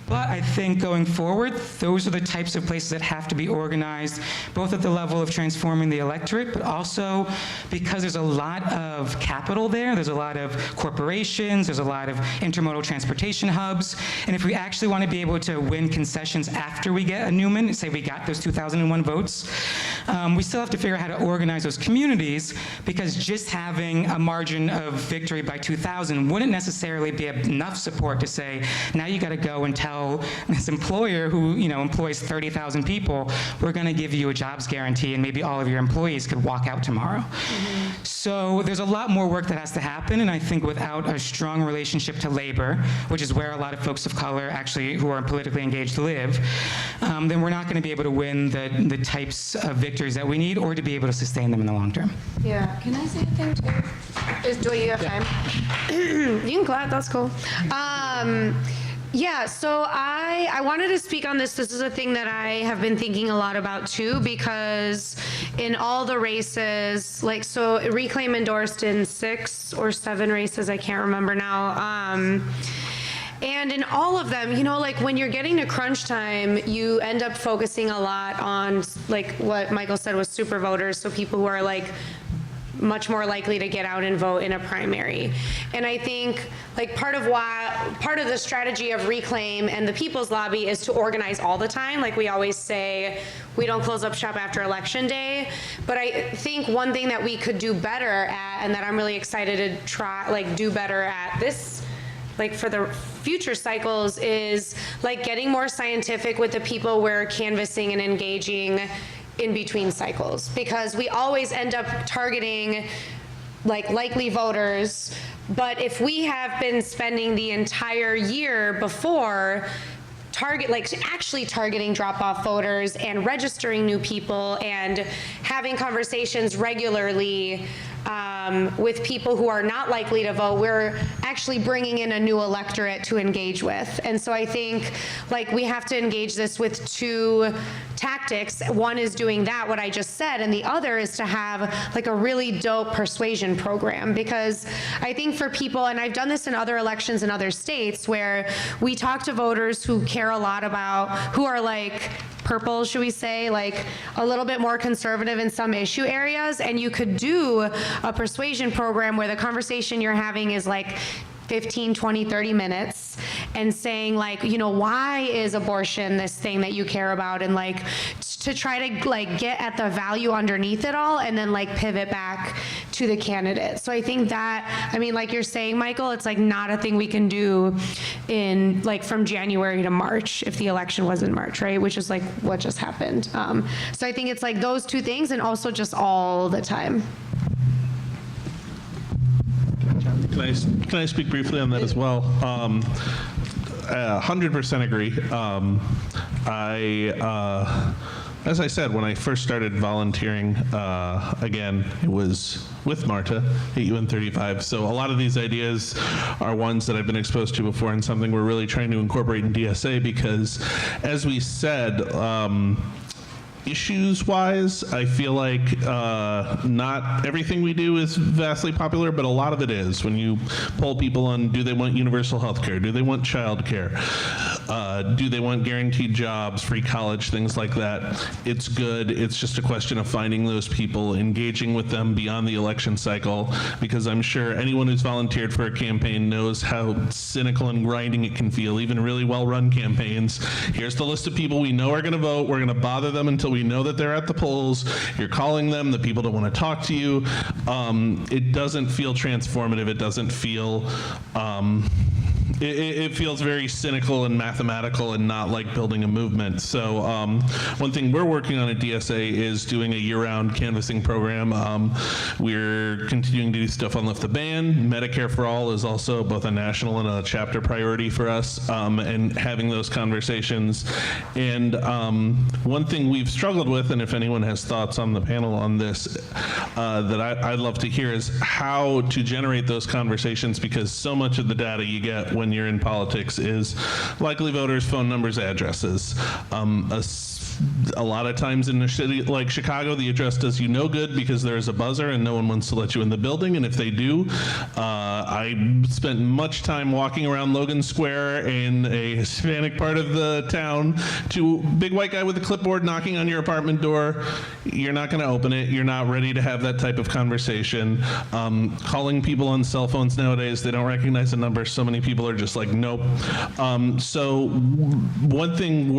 Speaker 6: But I think going forward, those are the types of places that have to be organized, both at the level of transforming the electorate, but also because there's a lot of capital there, there's a lot of corporations, there's a lot of intermodal transportation hubs, and if we actually want to be able to win concessions after we get a Newman, say we got those 2001 votes, we still have to figure out how to organize those communities, because just having a margin of victory by 2000 wouldn't necessarily be enough support to say, now you got to go and tell this employer who employs 30,000 people, we're going to give you a jobs guarantee, and maybe all of your employees could walk out tomorrow. Mm-hmm. So there's a lot more work that has to happen, and I think without a strong relationship to labor, which is where a lot of folks of color actually who are politically engaged live, then we're not going to be able to win the types of victories that we need, or to be able to sustain them in the long term.
Speaker 3: Yeah, can I say a thing too? Do you have time? You can clap, that's cool. Yeah, so I wanted to speak on this. This is a thing that I have been thinking a lot about too, because in all the races, so Reclaim endorsed in 6 or 7 races, I can't remember now. And in all of them, when you're getting to crunch time, you end up focusing a lot on, what Michael said was super voters, so people who are much more likely to get out and vote in a primary. And I think part of the strategy of Reclaim and the People's Lobby is to organize all the time. We always say, we don't close up shop after election day. But I think one thing that we could do better at, and that I'm really excited to try, do better at this, for the future cycles, is getting more scientific with the people we're canvassing and engaging in between cycles, because we always end up targeting likely voters, but if we have been spending the entire year before actually targeting drop-off voters and registering new people and having conversations regularly with people who are not likely to vote, we're actually bringing in a new electorate to engage with. And so I think we have to engage this with 2 tactics. One is doing that, what I just said, and the other is to have a really dope persuasion program, because I think for people, and I've done this in other elections in other states, where we talk to voters who care a lot about, who are purple, should we say, a little bit more conservative in some issue areas, and you could do a persuasion program where the conversation you're having is 15, 20, 30 minutes, and saying why is abortion this thing that you care about, and to try to get at the value underneath it all, and then pivot back to the candidate. So I think that, like you're saying, Michael, it's not a thing we can do in from January to March if the election was in March, right? Which is what just happened. So I think it's those 2 things, and also just all the time.
Speaker 2: Can I speak briefly on that as well? 100% agree. As I said, when I first started volunteering, again, it was with Marta at UN 35. So a lot of these ideas are ones that I've been exposed to before, and something we're really trying to incorporate in DSA, because, as we said, issues-wise, I feel not everything we do is vastly popular, but a lot of it is. When you poll people on, do they want universal health care? Do they want child care? Do they want guaranteed jobs, free college, things like that? It's good. It's just a question of finding those people, engaging with them beyond the election cycle, because I'm sure anyone who's volunteered for a campaign knows how cynical and grinding it can feel, even really well-run campaigns. Here's the list of people we know are going to vote. We're going to bother them until we know that they're at the polls. You're calling them. The people don't want to talk to you. It doesn't feel transformative. It doesn't feel... It feels very cynical and mathematical and not like building a movement. So one thing we're working on at DSA is doing a year-round canvassing program. We're continuing to do stuff on Lift the Ban. Medicare for All is also both a national and a chapter priority for us, and having those conversations. And one thing we've struggled with, and if anyone has thoughts on the panel on this, that I'd love to hear, is how to generate those conversations, because so much of the data you get when you're in politics is likely voters, phone numbers, addresses. A lot of times in a city like Chicago, the address does you no good because there's a buzzer and no one wants to let you in the building. And if they do, I spent much time walking around Logan Square in a Hispanic part of the town to big white guy with a clipboard knocking on your apartment door. You're not going to open it. You're not ready to have that type of conversation. Calling people on cell phones nowadays, they don't recognize the number. So many people are just like, nope. So one thing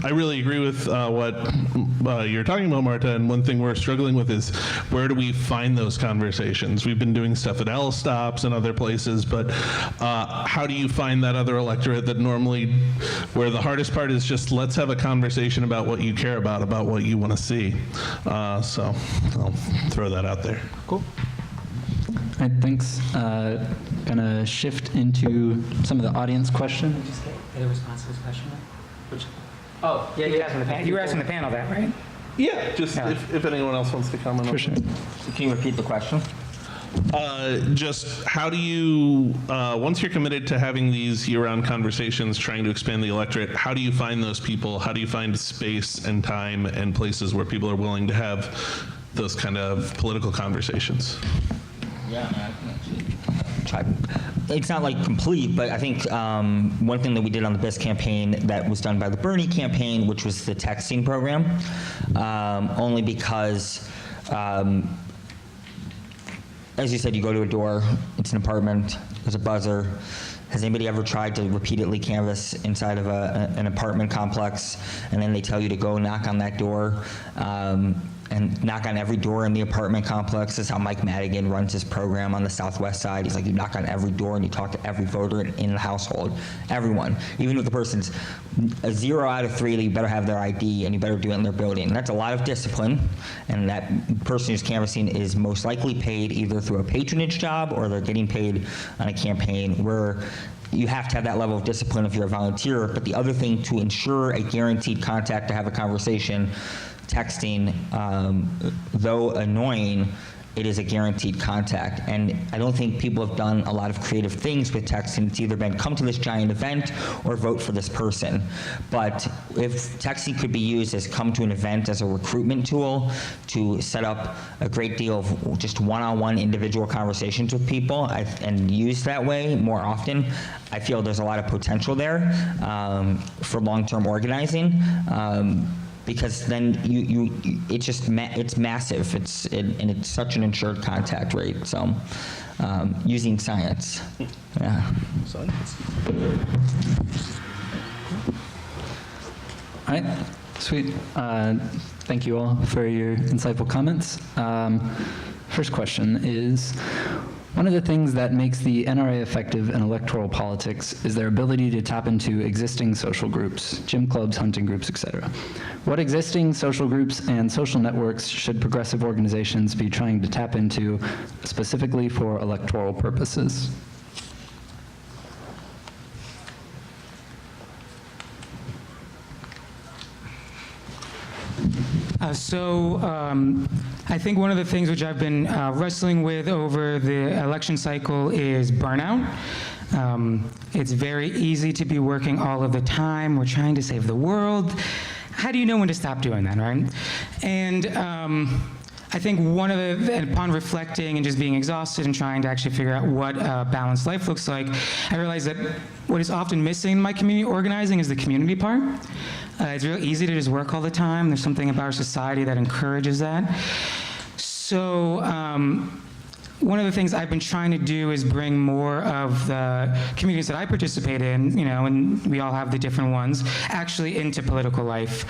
Speaker 2: I really agree with what you're talking about, Marta, and one thing we're struggling with is where do we find those conversations? We've been doing stuff at L stops and other places, but how do you find that other electorate that normally, where the hardest part is just let's have a conversation about what you care about what you want to see. So I'll throw that out there.
Speaker 1: Cool. All right, thanks. Gonna shift into some of the audience questions.
Speaker 6: Did you get a response to this question? Oh, yeah, you were asking the panel that, right?
Speaker 2: Yeah, just if anyone else wants to comment.
Speaker 1: For sure.
Speaker 4: Can you repeat the question?
Speaker 2: Just how do you, once you're committed to having these year-round conversations, trying to expand the electorate, how do you find those people? How do you find space and time and places where people are willing to have those kind of political conversations?
Speaker 4: Yeah, I can actually try. It's not like complete, but I think one thing that we did on the BIS campaign that was done by the Bernie campaign, which was the texting program, only because, as you said, you go to a door, it's an apartment, there's a buzzer. Has anybody ever tried to repeatedly canvass inside of an apartment complex, and then they tell you to go knock on that door, and knock on every door in the apartment complex? This is how Mike Madigan runs his program on the Southwest side. He's like, you knock on every door and you talk to every voter in the household, everyone. Even if the person's a 0 out of 3, you better have their ID and you better do it in their building. And that's a lot of discipline, and that person who's canvassing is most likely paid either through a patronage job or they're getting paid on a campaign where you have to have that level of discipline if you're a volunteer. But the other thing, to ensure a guaranteed contact to have a conversation, texting, though annoying, it is a guaranteed contact. And I don't think people have done a lot of creative things with texting. It's either been come to this giant event or vote for this person. But if texting could be used as come to an event as a recruitment tool to set up a great deal of just one-on-one individual conversations with people and used that way more often, I feel there's a lot of potential there for long-term organizing. Because then it's massive. And it's such an insured contact rate. So using science, yeah.
Speaker 2: Science.
Speaker 1: All right, sweet. Thank you all for your insightful comments. First question is, one of the things that makes the NRA effective in electoral politics is their ability to tap into existing social groups, gym clubs, hunting groups, etc. What existing social groups and social networks should progressive organizations be trying to tap into specifically for electoral purposes?
Speaker 6: I think one of the things which I've been wrestling with over the election cycle is burnout. It's very easy to be working all of the time. We're trying to save the world. How do you know when to stop doing that, right? And I think upon reflecting and just being exhausted and trying to actually figure out what a balanced life looks like, I realized that what is often missing in my community organizing is the community part. It's real easy to just work all the time. There's something about our society that encourages that. So one of the things I've been trying to do is bring more of the communities that I participate in, and we all have the different ones, actually into political life.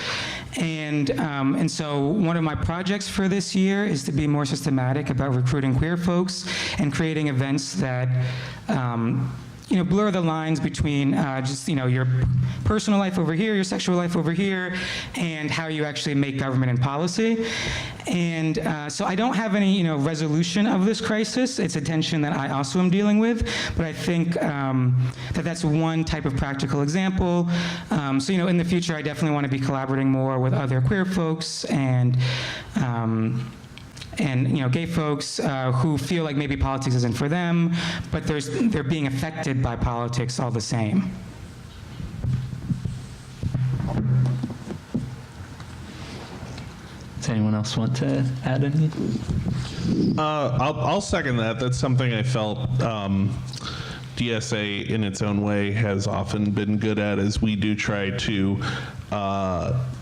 Speaker 6: And so one of my projects for this year is to be more systematic about recruiting queer folks and creating events that blur the lines between your personal life over here, your sexual life over here, and how you actually make government and policy. And so I don't have any, resolution of this crisis. It's a tension that I also am dealing with, but I think that that's one type of practical example. So, in the future, I definitely want to be collaborating more with other queer folks and gay folks who feel like maybe politics isn't for them, but they're being affected by politics all the same.
Speaker 1: Does anyone else want to add anything?
Speaker 2: I'll second that. That's something I felt DSA in its own way has often been good at, is we do try to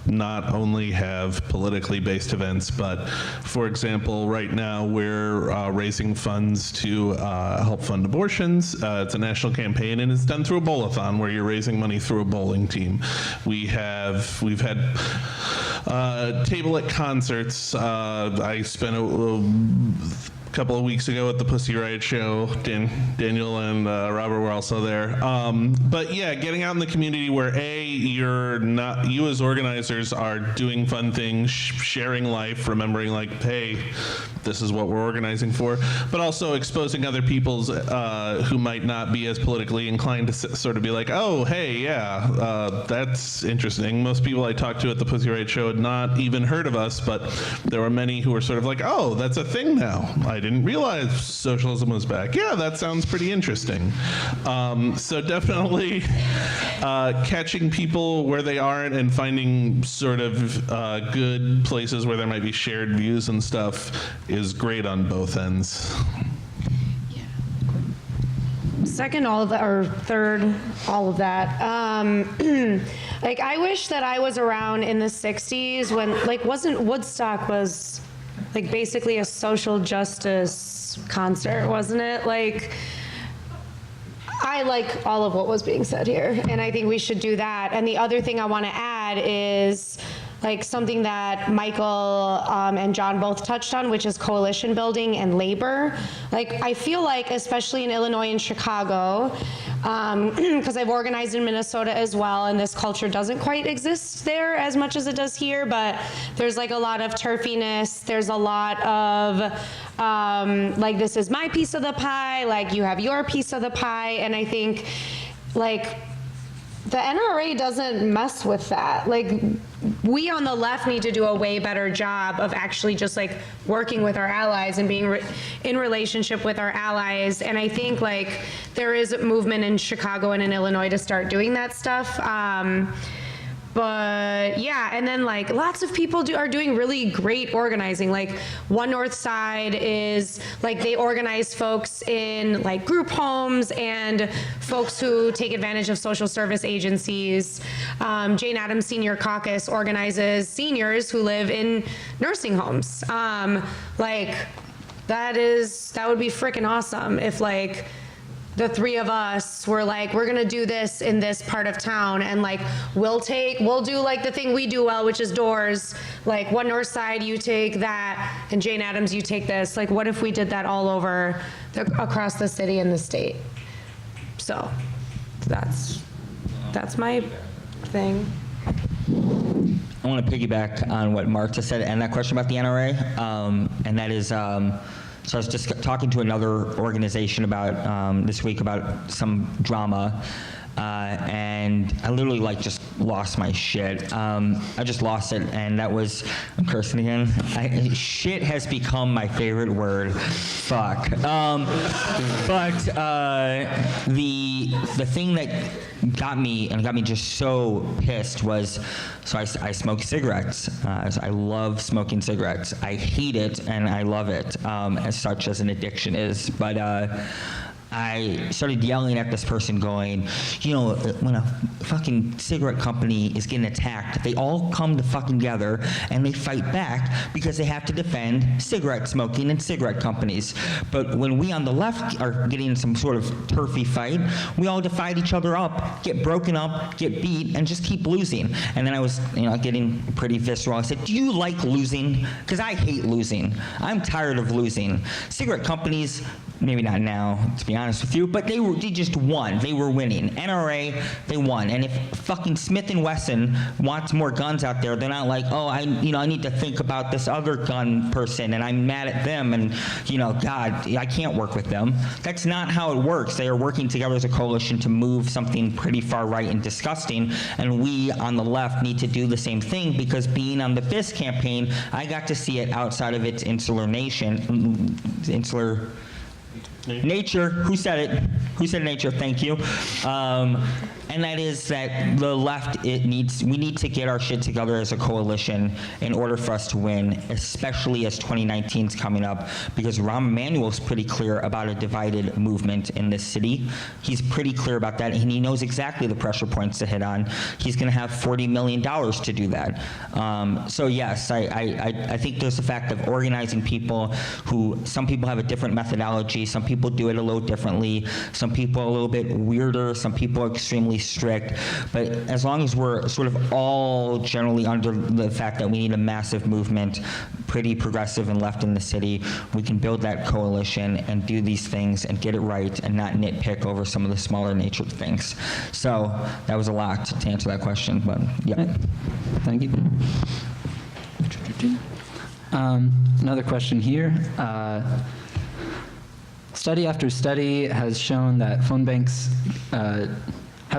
Speaker 2: not only have politically based events, but for example, right now we're raising funds to help fund abortions. It's a national campaign, and it's done through a bowl-a-thon where you're raising money through a bowling team. We've had table at concerts. I spent a couple of weeks ago at the Pussy Riot show. Daniel and Robert were also there. But yeah, getting out in the community where you as organizers are doing fun things, sharing life, remembering like, hey, this is what we're organizing for, but also exposing other people's who might not be as politically inclined to sort of be like, oh, hey, yeah, that's interesting. Most people I talked to at the Pussy Riot show had not even heard of us, but there were many who were sort of like, oh, that's a thing now. I didn't realize socialism was back. Yeah, that sounds pretty interesting. So definitely catching people where they are and finding sort of good places where there might be shared views and stuff is great on both ends.
Speaker 3: Second, all of that, or third, all of that. Like, I wish that I was around in the 60s when, Woodstock was, basically a social justice concert, wasn't it? I like all of what was being said here, and I think we should do that. And the other thing I want to add is, something that Michael and John both touched on, which is coalition building and labor. I feel like, especially in Illinois and Chicago, because I've organized in Minnesota as well, and this culture doesn't quite exist there as much as it does here, but there's a lot of turfiness, there's a lot of this is my piece of the pie, you have your piece of the pie, and I think the NRA doesn't mess with that. We on the left need to do a way better job of actually just working with our allies and being in relationship with our allies. And I think there is a movement in Chicago and in Illinois to start doing that stuff. But yeah, and then lots of people are doing really great organizing. One North Side is they organize folks in group homes and folks who take advantage of social service agencies. Jane Addams Senior Caucus organizes seniors who live in nursing homes. That would be freaking awesome if the three of us were we're gonna do this in this part of town, and we'll do the thing we do well, which is doors. One North Side, you take that, and Jane Addams, you take this. What if we did that all over across the city and the state? So that's my thing.
Speaker 4: I want to piggyback on what Mark just said and that question about the NRA, and that is, so I was just talking to another organization about this week about some drama, and I literally like just lost my shit. I just lost it, and that was, I'm cursing again. Shit has become my favorite word. Fuck. But the thing that got me just so pissed was, so I smoke cigarettes. I love smoking cigarettes. I hate it and I love it, as such as an addiction is. But I started yelling at this person going, you know, when a fucking cigarette company is getting attacked, they all come together and they fight back because they have to defend cigarette smoking and cigarette companies. But when we on the left are getting in some sort of turfy fight, we all divide each other up, get broken up, get beat, and just keep losing. And then I was, getting pretty visceral. I said, do you like losing? Because I hate losing. I'm tired of losing. Cigarette companies, maybe not now, to be honest with you, but they just won. They were winning. NRA, they won. And if fucking Smith & Wesson wants more guns out there, they're not like, oh, I need to think about this other gun person, and I'm mad at them, and God, I can't work with them. That's not how it works. They are working together as a coalition to move something pretty far right and disgusting, and we on the left need to do the same thing, because being on the BIS campaign, I got to see it outside of its insular nature. Who said it? Who said nature? Thank you. And that is that the left, we need to get our shit together as a coalition in order for us to win, especially as 2019 is coming up, because Rahm Emanuel's pretty clear about a divided movement in this city. He's pretty clear about that, and he knows exactly the pressure points to hit on. He's going to have $40 million to do that. So yes, I think there's the fact of organizing people who, some people have a different methodology, some people do it a little differently, some people are a little bit weirder, some people are extremely strict, but as long as we're sort of all generally under the fact that we need a massive movement, pretty progressive and left in the city, we can build that coalition and do these things and get it right and not nitpick over some of the smaller nature things. So that was a lot to answer that question, but yeah.
Speaker 1: Thank you. Another question here. Study after study has shown that phone banks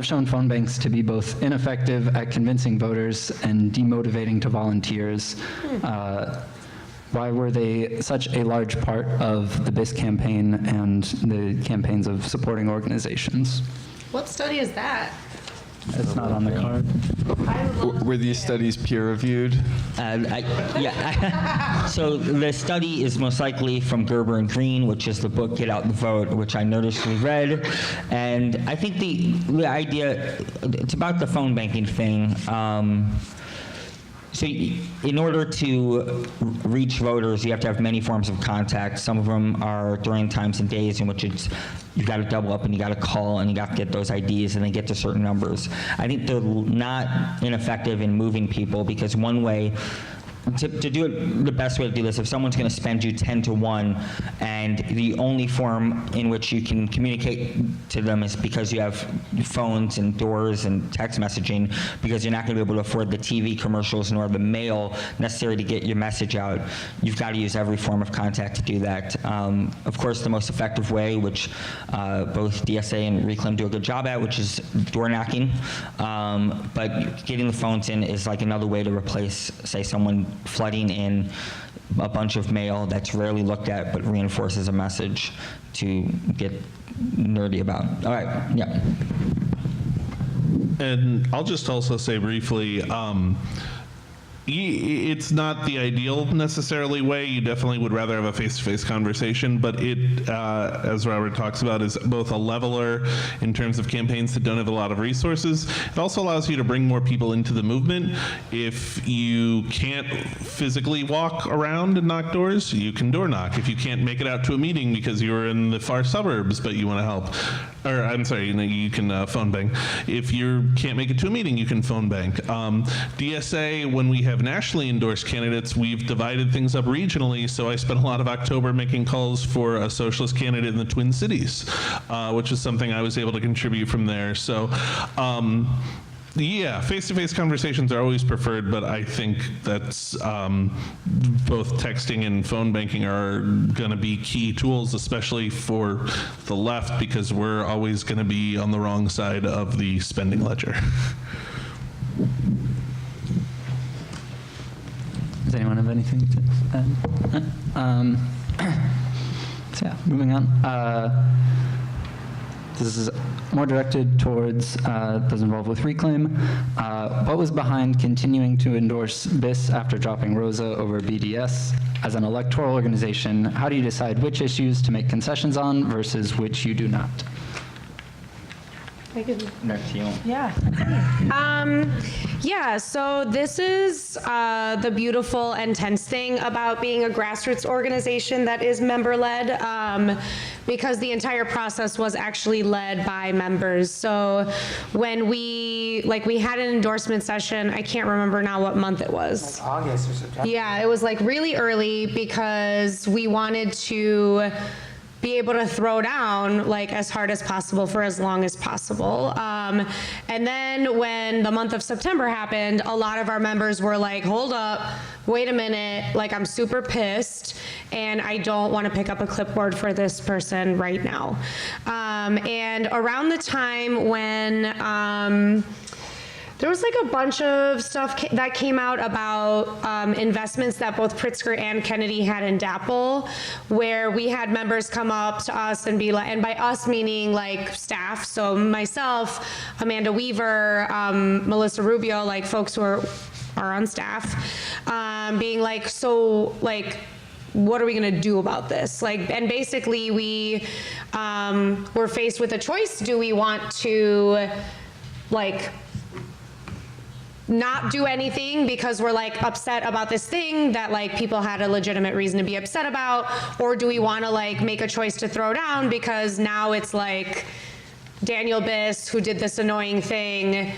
Speaker 1: phone banks to be both ineffective at convincing voters and demotivating to volunteers. Why were they such a large part of the BIS campaign and the campaigns of supporting organizations?
Speaker 3: What study is that?
Speaker 1: It's not on the card.
Speaker 5: Were these studies peer-reviewed?
Speaker 4: So the study is most likely from Gerber and Green, which is the book Get Out the Vote, which I noticed we read. And I think the idea, it's about the phone banking thing. So in order to reach voters, you have to have many forms of contact. Some of them are during times and days in which you've got to double up and you got to call and you got to get those IDs and then get to certain numbers. I think they're not ineffective in moving people, because one way, to do it, the best way to do this, if someone's going to spend you 10 to 1 and the only form in which you can communicate to them is because you have phones and doors and text messaging, because you're not going to be able to afford the TV commercials nor the mail necessary to get your message out, you've got to use every form of contact to do that. Of course, the most effective way, which both DSA and Reclaim do a good job at, which is door knocking, but getting the phones in is like another way to replace, say, someone flooding in a bunch of mail that's rarely looked at but reinforces a message to get nerdy about. All right, yeah.
Speaker 2: And I'll just also say briefly, it's not the ideal necessarily way. You definitely would rather have a face-to-face conversation, but it, as Robert talks about, is both a leveler in terms of campaigns that don't have a lot of resources. It also allows you to bring more people into the movement. If you can't physically walk around and knock doors, you can door knock. If you can't make it out to a meeting because you're in the far suburbs but you want to help, or I'm sorry, you can phone bank. If you can't make it to a meeting, you can phone bank. DSA, when we have nationally endorsed candidates, we've divided things up regionally, so I spent a lot of October making calls for a socialist candidate in the Twin Cities, which is something I was able to contribute from there. So Yeah, face-to-face conversations are always preferred, but I think that's both texting and phone banking are going to be key tools, especially for the left, because we're always going to be on the wrong side of the spending ledger.
Speaker 1: Does anyone have anything to add? So yeah, moving on. This is more directed towards those involved with Reclaim. What was behind continuing to endorse BIS after dropping ROSA over BDS? As an electoral organization, how do you decide which issues to make concessions on versus which you do not?
Speaker 4: Next to you.
Speaker 3: Yeah. Yeah, so this is the beautiful and tense thing about being a grassroots organization that is member-led, because the entire process was actually led by members. So when we had an endorsement session, I can't remember now what month it was.
Speaker 6: Like August or September.
Speaker 3: Yeah, it was like really early because we wanted to be able to throw down like as hard as possible for as long as possible. And then when the month of September happened, a lot of our members were like, hold up, wait a minute, like I'm super pissed and I don't want to pick up a clipboard for this person right now. And around the time when there was like a bunch of stuff that came out about investments that both Pritzker and Kennedy had in DAPL, where we had members come up to us and be like, and by us meaning like staff, so myself, Amanda Weaver, Melissa Rubio, like folks who are on staff, being like, so like, what are we gonna do about this? Like, and basically we were faced with a choice. Do we want to like not do anything because we're like upset about this thing that like people had a legitimate reason to be upset about, or do we want to like make a choice to throw down because now it's like Daniel Biss who did this annoying thing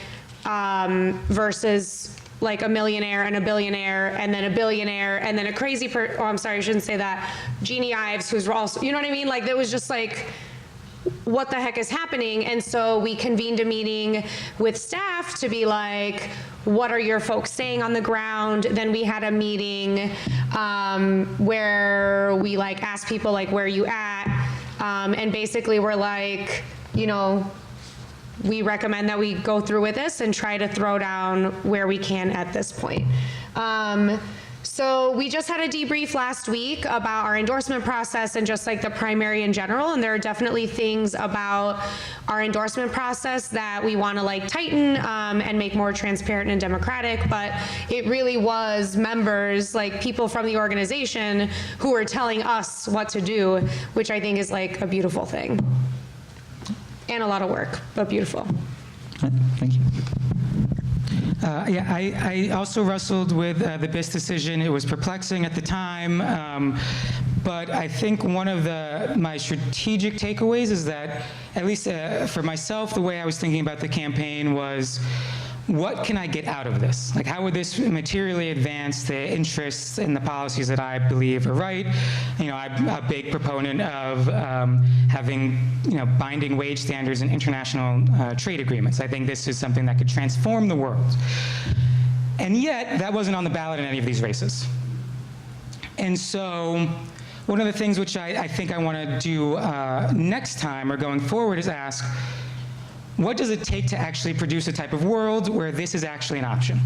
Speaker 3: versus like a millionaire and a billionaire and then a billionaire and then a crazy oh, I'm sorry, I shouldn't say that, Jeannie Ives, who's also, you know what I mean? Like that was just like, what the heck is happening? And so we convened a meeting with staff to be like, what are your folks saying on the ground? Then we had a meeting where we like asked people like, where are you at? And basically we're like, you know, we recommend that we go through with this and try to throw down where we can at this point. So we just had a debrief last week about our endorsement process and just like the primary in general, and there are definitely things about our endorsement process that we want to like tighten and make more transparent and democratic, but it really was members, like people from the organization who were telling us what to do, which I think is like a beautiful thing. And a lot of work, but beautiful.
Speaker 1: Thank you.
Speaker 6: Yeah, I also wrestled with the BIS decision. It was perplexing at the time, but I think one of my strategic takeaways is that, at least for myself, the way I was thinking about the campaign was, what can I get out of this? Like, how would this materially advance the interests and the policies that I believe are right? You know, I'm a big proponent of having, you know, binding wage standards and international trade agreements. I think this is something that could transform the world. And yet, that wasn't on the ballot in any of these races. And so, one of the things which I think I want to do next time or going forward is ask, what does it take to actually produce a type of world where this is actually an option?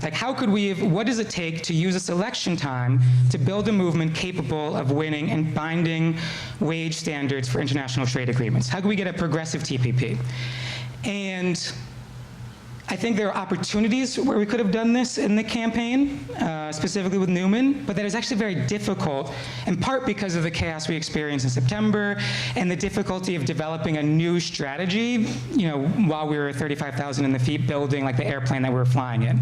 Speaker 6: Like, what does it take to use this election time to build a movement capable of winning and binding wage standards for international trade agreements? How can we get a progressive TPP? And I think there are opportunities where we could have done this in the campaign, specifically with Newman, but that is actually very difficult, in part because of the chaos we experienced in September and the difficulty of developing a new strategy, you know, while we were 35,000 in the feet building like the airplane that we were flying in.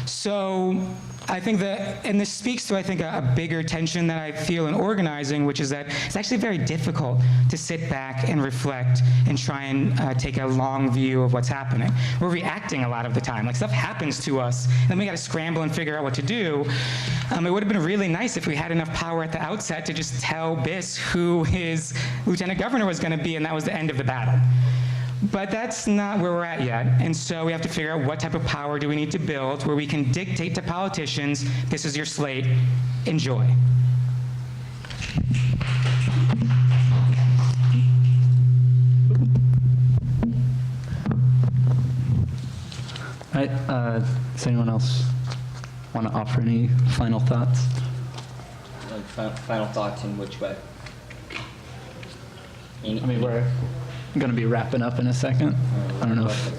Speaker 6: So I think that, and this speaks to, I think, a bigger tension that I feel in organizing, which is that it's actually very difficult to sit back and reflect and try and take a long view of what's happening. We're reacting a lot of the time. Like, stuff happens to us, and then we got to scramble and figure out what to do. It would have been really nice if we had enough power at the outset to just tell BIS who his lieutenant governor was going to be, and that was the end of the battle. But that's not where we're at yet. And so we have to figure out what type of power do we need to build where we can dictate to politicians, this is your slate, enjoy.
Speaker 1: All right, does anyone else want to offer any final thoughts?
Speaker 4: Like final thoughts in which way?
Speaker 1: I mean, we're going to be wrapping up in a second. I don't know if...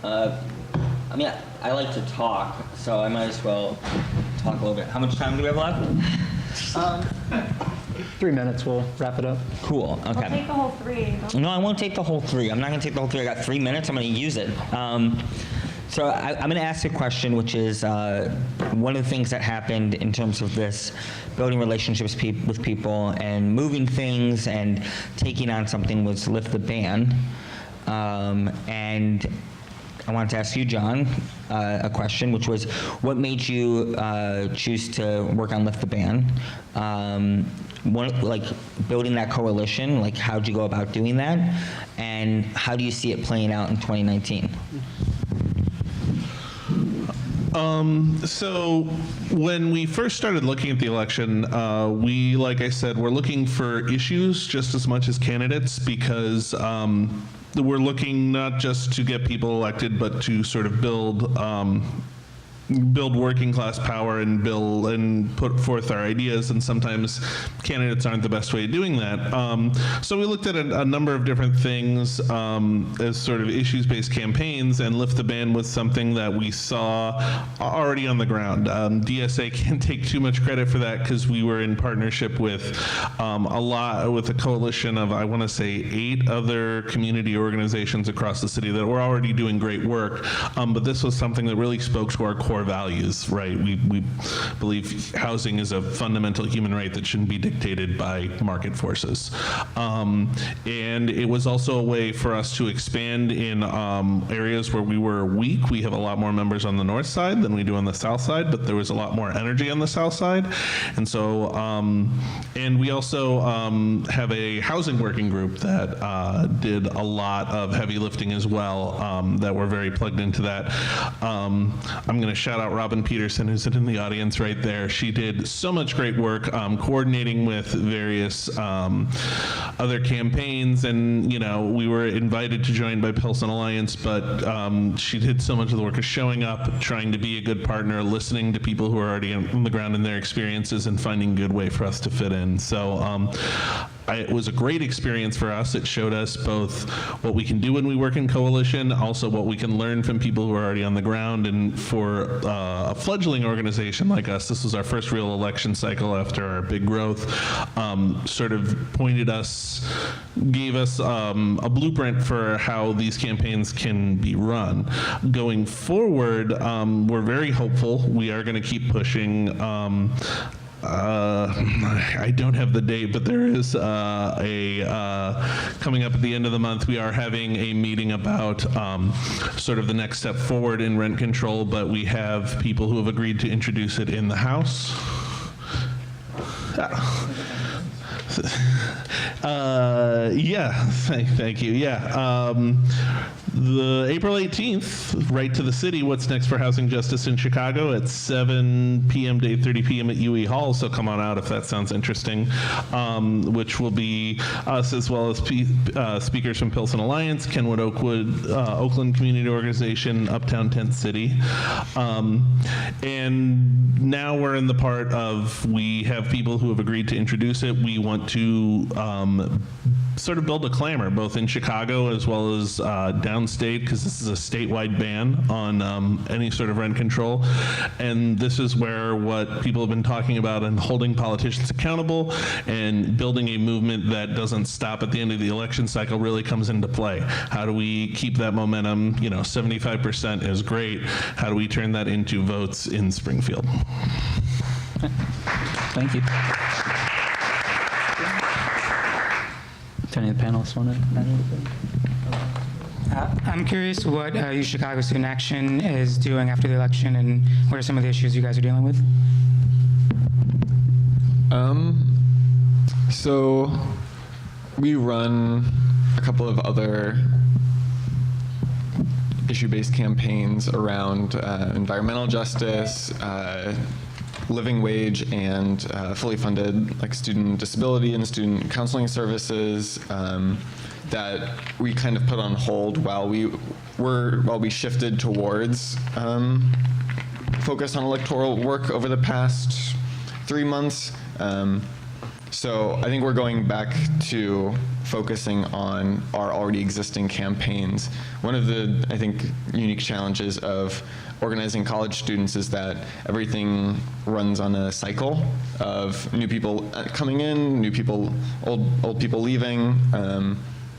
Speaker 4: I mean, I like to talk, so I might as well talk a little bit. How much time do we have left?
Speaker 1: 3 minutes, we'll wrap it up.
Speaker 4: Cool, okay.
Speaker 3: I'll take the whole 3.
Speaker 4: No, I won't take the whole 3. I'm not going to take the whole 3. I got 3 minutes. I'm going to use it. So I'm going to ask a question, which is one of the things that happened in terms of this building relationships with people and moving things and taking on something was lift the ban. And I wanted to ask you, John, a question, which was, what made you choose to work on Lift the Ban? Like building that coalition, like how'd you go about doing that? And how do you see it playing out in 2019?
Speaker 2: So when we first started looking at the election, we, like I said, we're looking for issues just as much as candidates because we're looking not just to get people elected, but to sort of build working class power and put forth our ideas, and sometimes candidates aren't the best way of doing that. So we looked at a number of different things as sort of issues-based campaigns, and Lift the Ban was something that we saw already on the ground. DSA can't take too much credit for that because we were in partnership with a coalition of, I want to say, 8 other community organizations across the city that were already doing great work. But this was something that really spoke to our core values, right? We believe housing is a fundamental human right that shouldn't be dictated by market forces. And it was also a way for us to expand in areas where we were weak. We have a lot more members on the north side than we do on the south side, but there was a lot more energy on the south side. And so, and we also have a housing working group that did a lot of heavy lifting as well, that we're very plugged into that. I'm going to shout out Robin Peterson, who's in the audience right there. She did so much great work coordinating with various other campaigns, and we were invited to join by Pilsen Alliance, but she did so much of the work of showing up, trying to be a good partner, listening to people who are already on the ground in their experiences, and finding a good way for us to fit in. So it was a great experience for us. It showed us both what we can do when we work in coalition, also what we can learn from people who are already on the ground. And for a fledgling organization like us, this was our first real election cycle after our big growth, sort of gave us a blueprint for how these campaigns can be run. Going forward, we're very hopeful. We are going to keep pushing. I don't have the date, but there is coming up at the end of the month, we are having a meeting about sort of the next step forward in rent control, but we have people who have agreed to introduce it in the House. Thank you. Yeah. The April 18th, right to the city, What's Next for Housing Justice in Chicago at 7 p.m. to 8:30 p.m. at UE Hall, so come on out if that sounds interesting, which will be us as well as speakers from Pilsen Alliance, Kenwood Oakwood, Oakland Community Organization, Uptown Tent City. And now we're in the part of, we have people who have agreed to introduce it. We want to sort of build a clamor, both in Chicago as well as downstate, because this is a statewide ban on any sort of rent control. And this is where what people have been talking about, and holding politicians accountable and building a movement that doesn't stop at the end of the election cycle, really comes into play. How do we keep that momentum? 75% is great. How do we turn that into votes in Springfield?
Speaker 1: Thank you. Do any of the panelists want to add anything?
Speaker 6: I'm curious what Youth Chicago Student Action is doing after the election, and what are some of the issues you guys are dealing with?
Speaker 5: So we run a couple of other issue-based campaigns around environmental justice, living wage, and fully funded like student disability and student counseling services that we kind of put on hold while we shifted towards focus on electoral work over the past 3 months. So I think we're going back to focusing on our already existing campaigns. One of the, I think, unique challenges of organizing college students is that everything runs on a cycle of new people coming in, new people, old people leaving.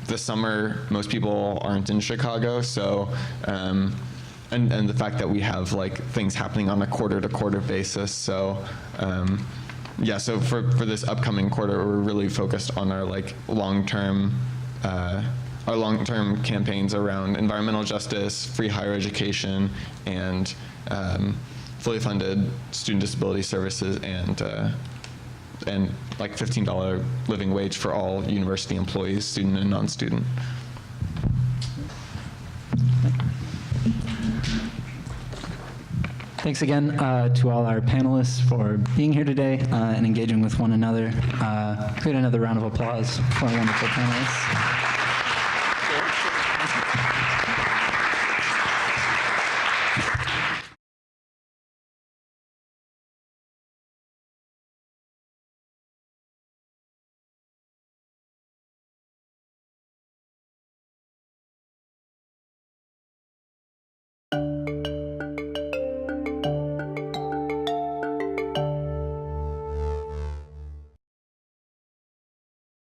Speaker 5: This summer, most people aren't in Chicago, so and the fact that we have like things happening on a quarter-to-quarter basis. So yeah, so for this upcoming quarter, we're really focused on our like long-term campaigns around environmental justice, free higher education, and fully funded student disability services, and like $15 living wage for all university employees, student and non-student.
Speaker 1: Thanks again to all our panelists for being here today and engaging with one another. Create another round of applause for our wonderful panelists.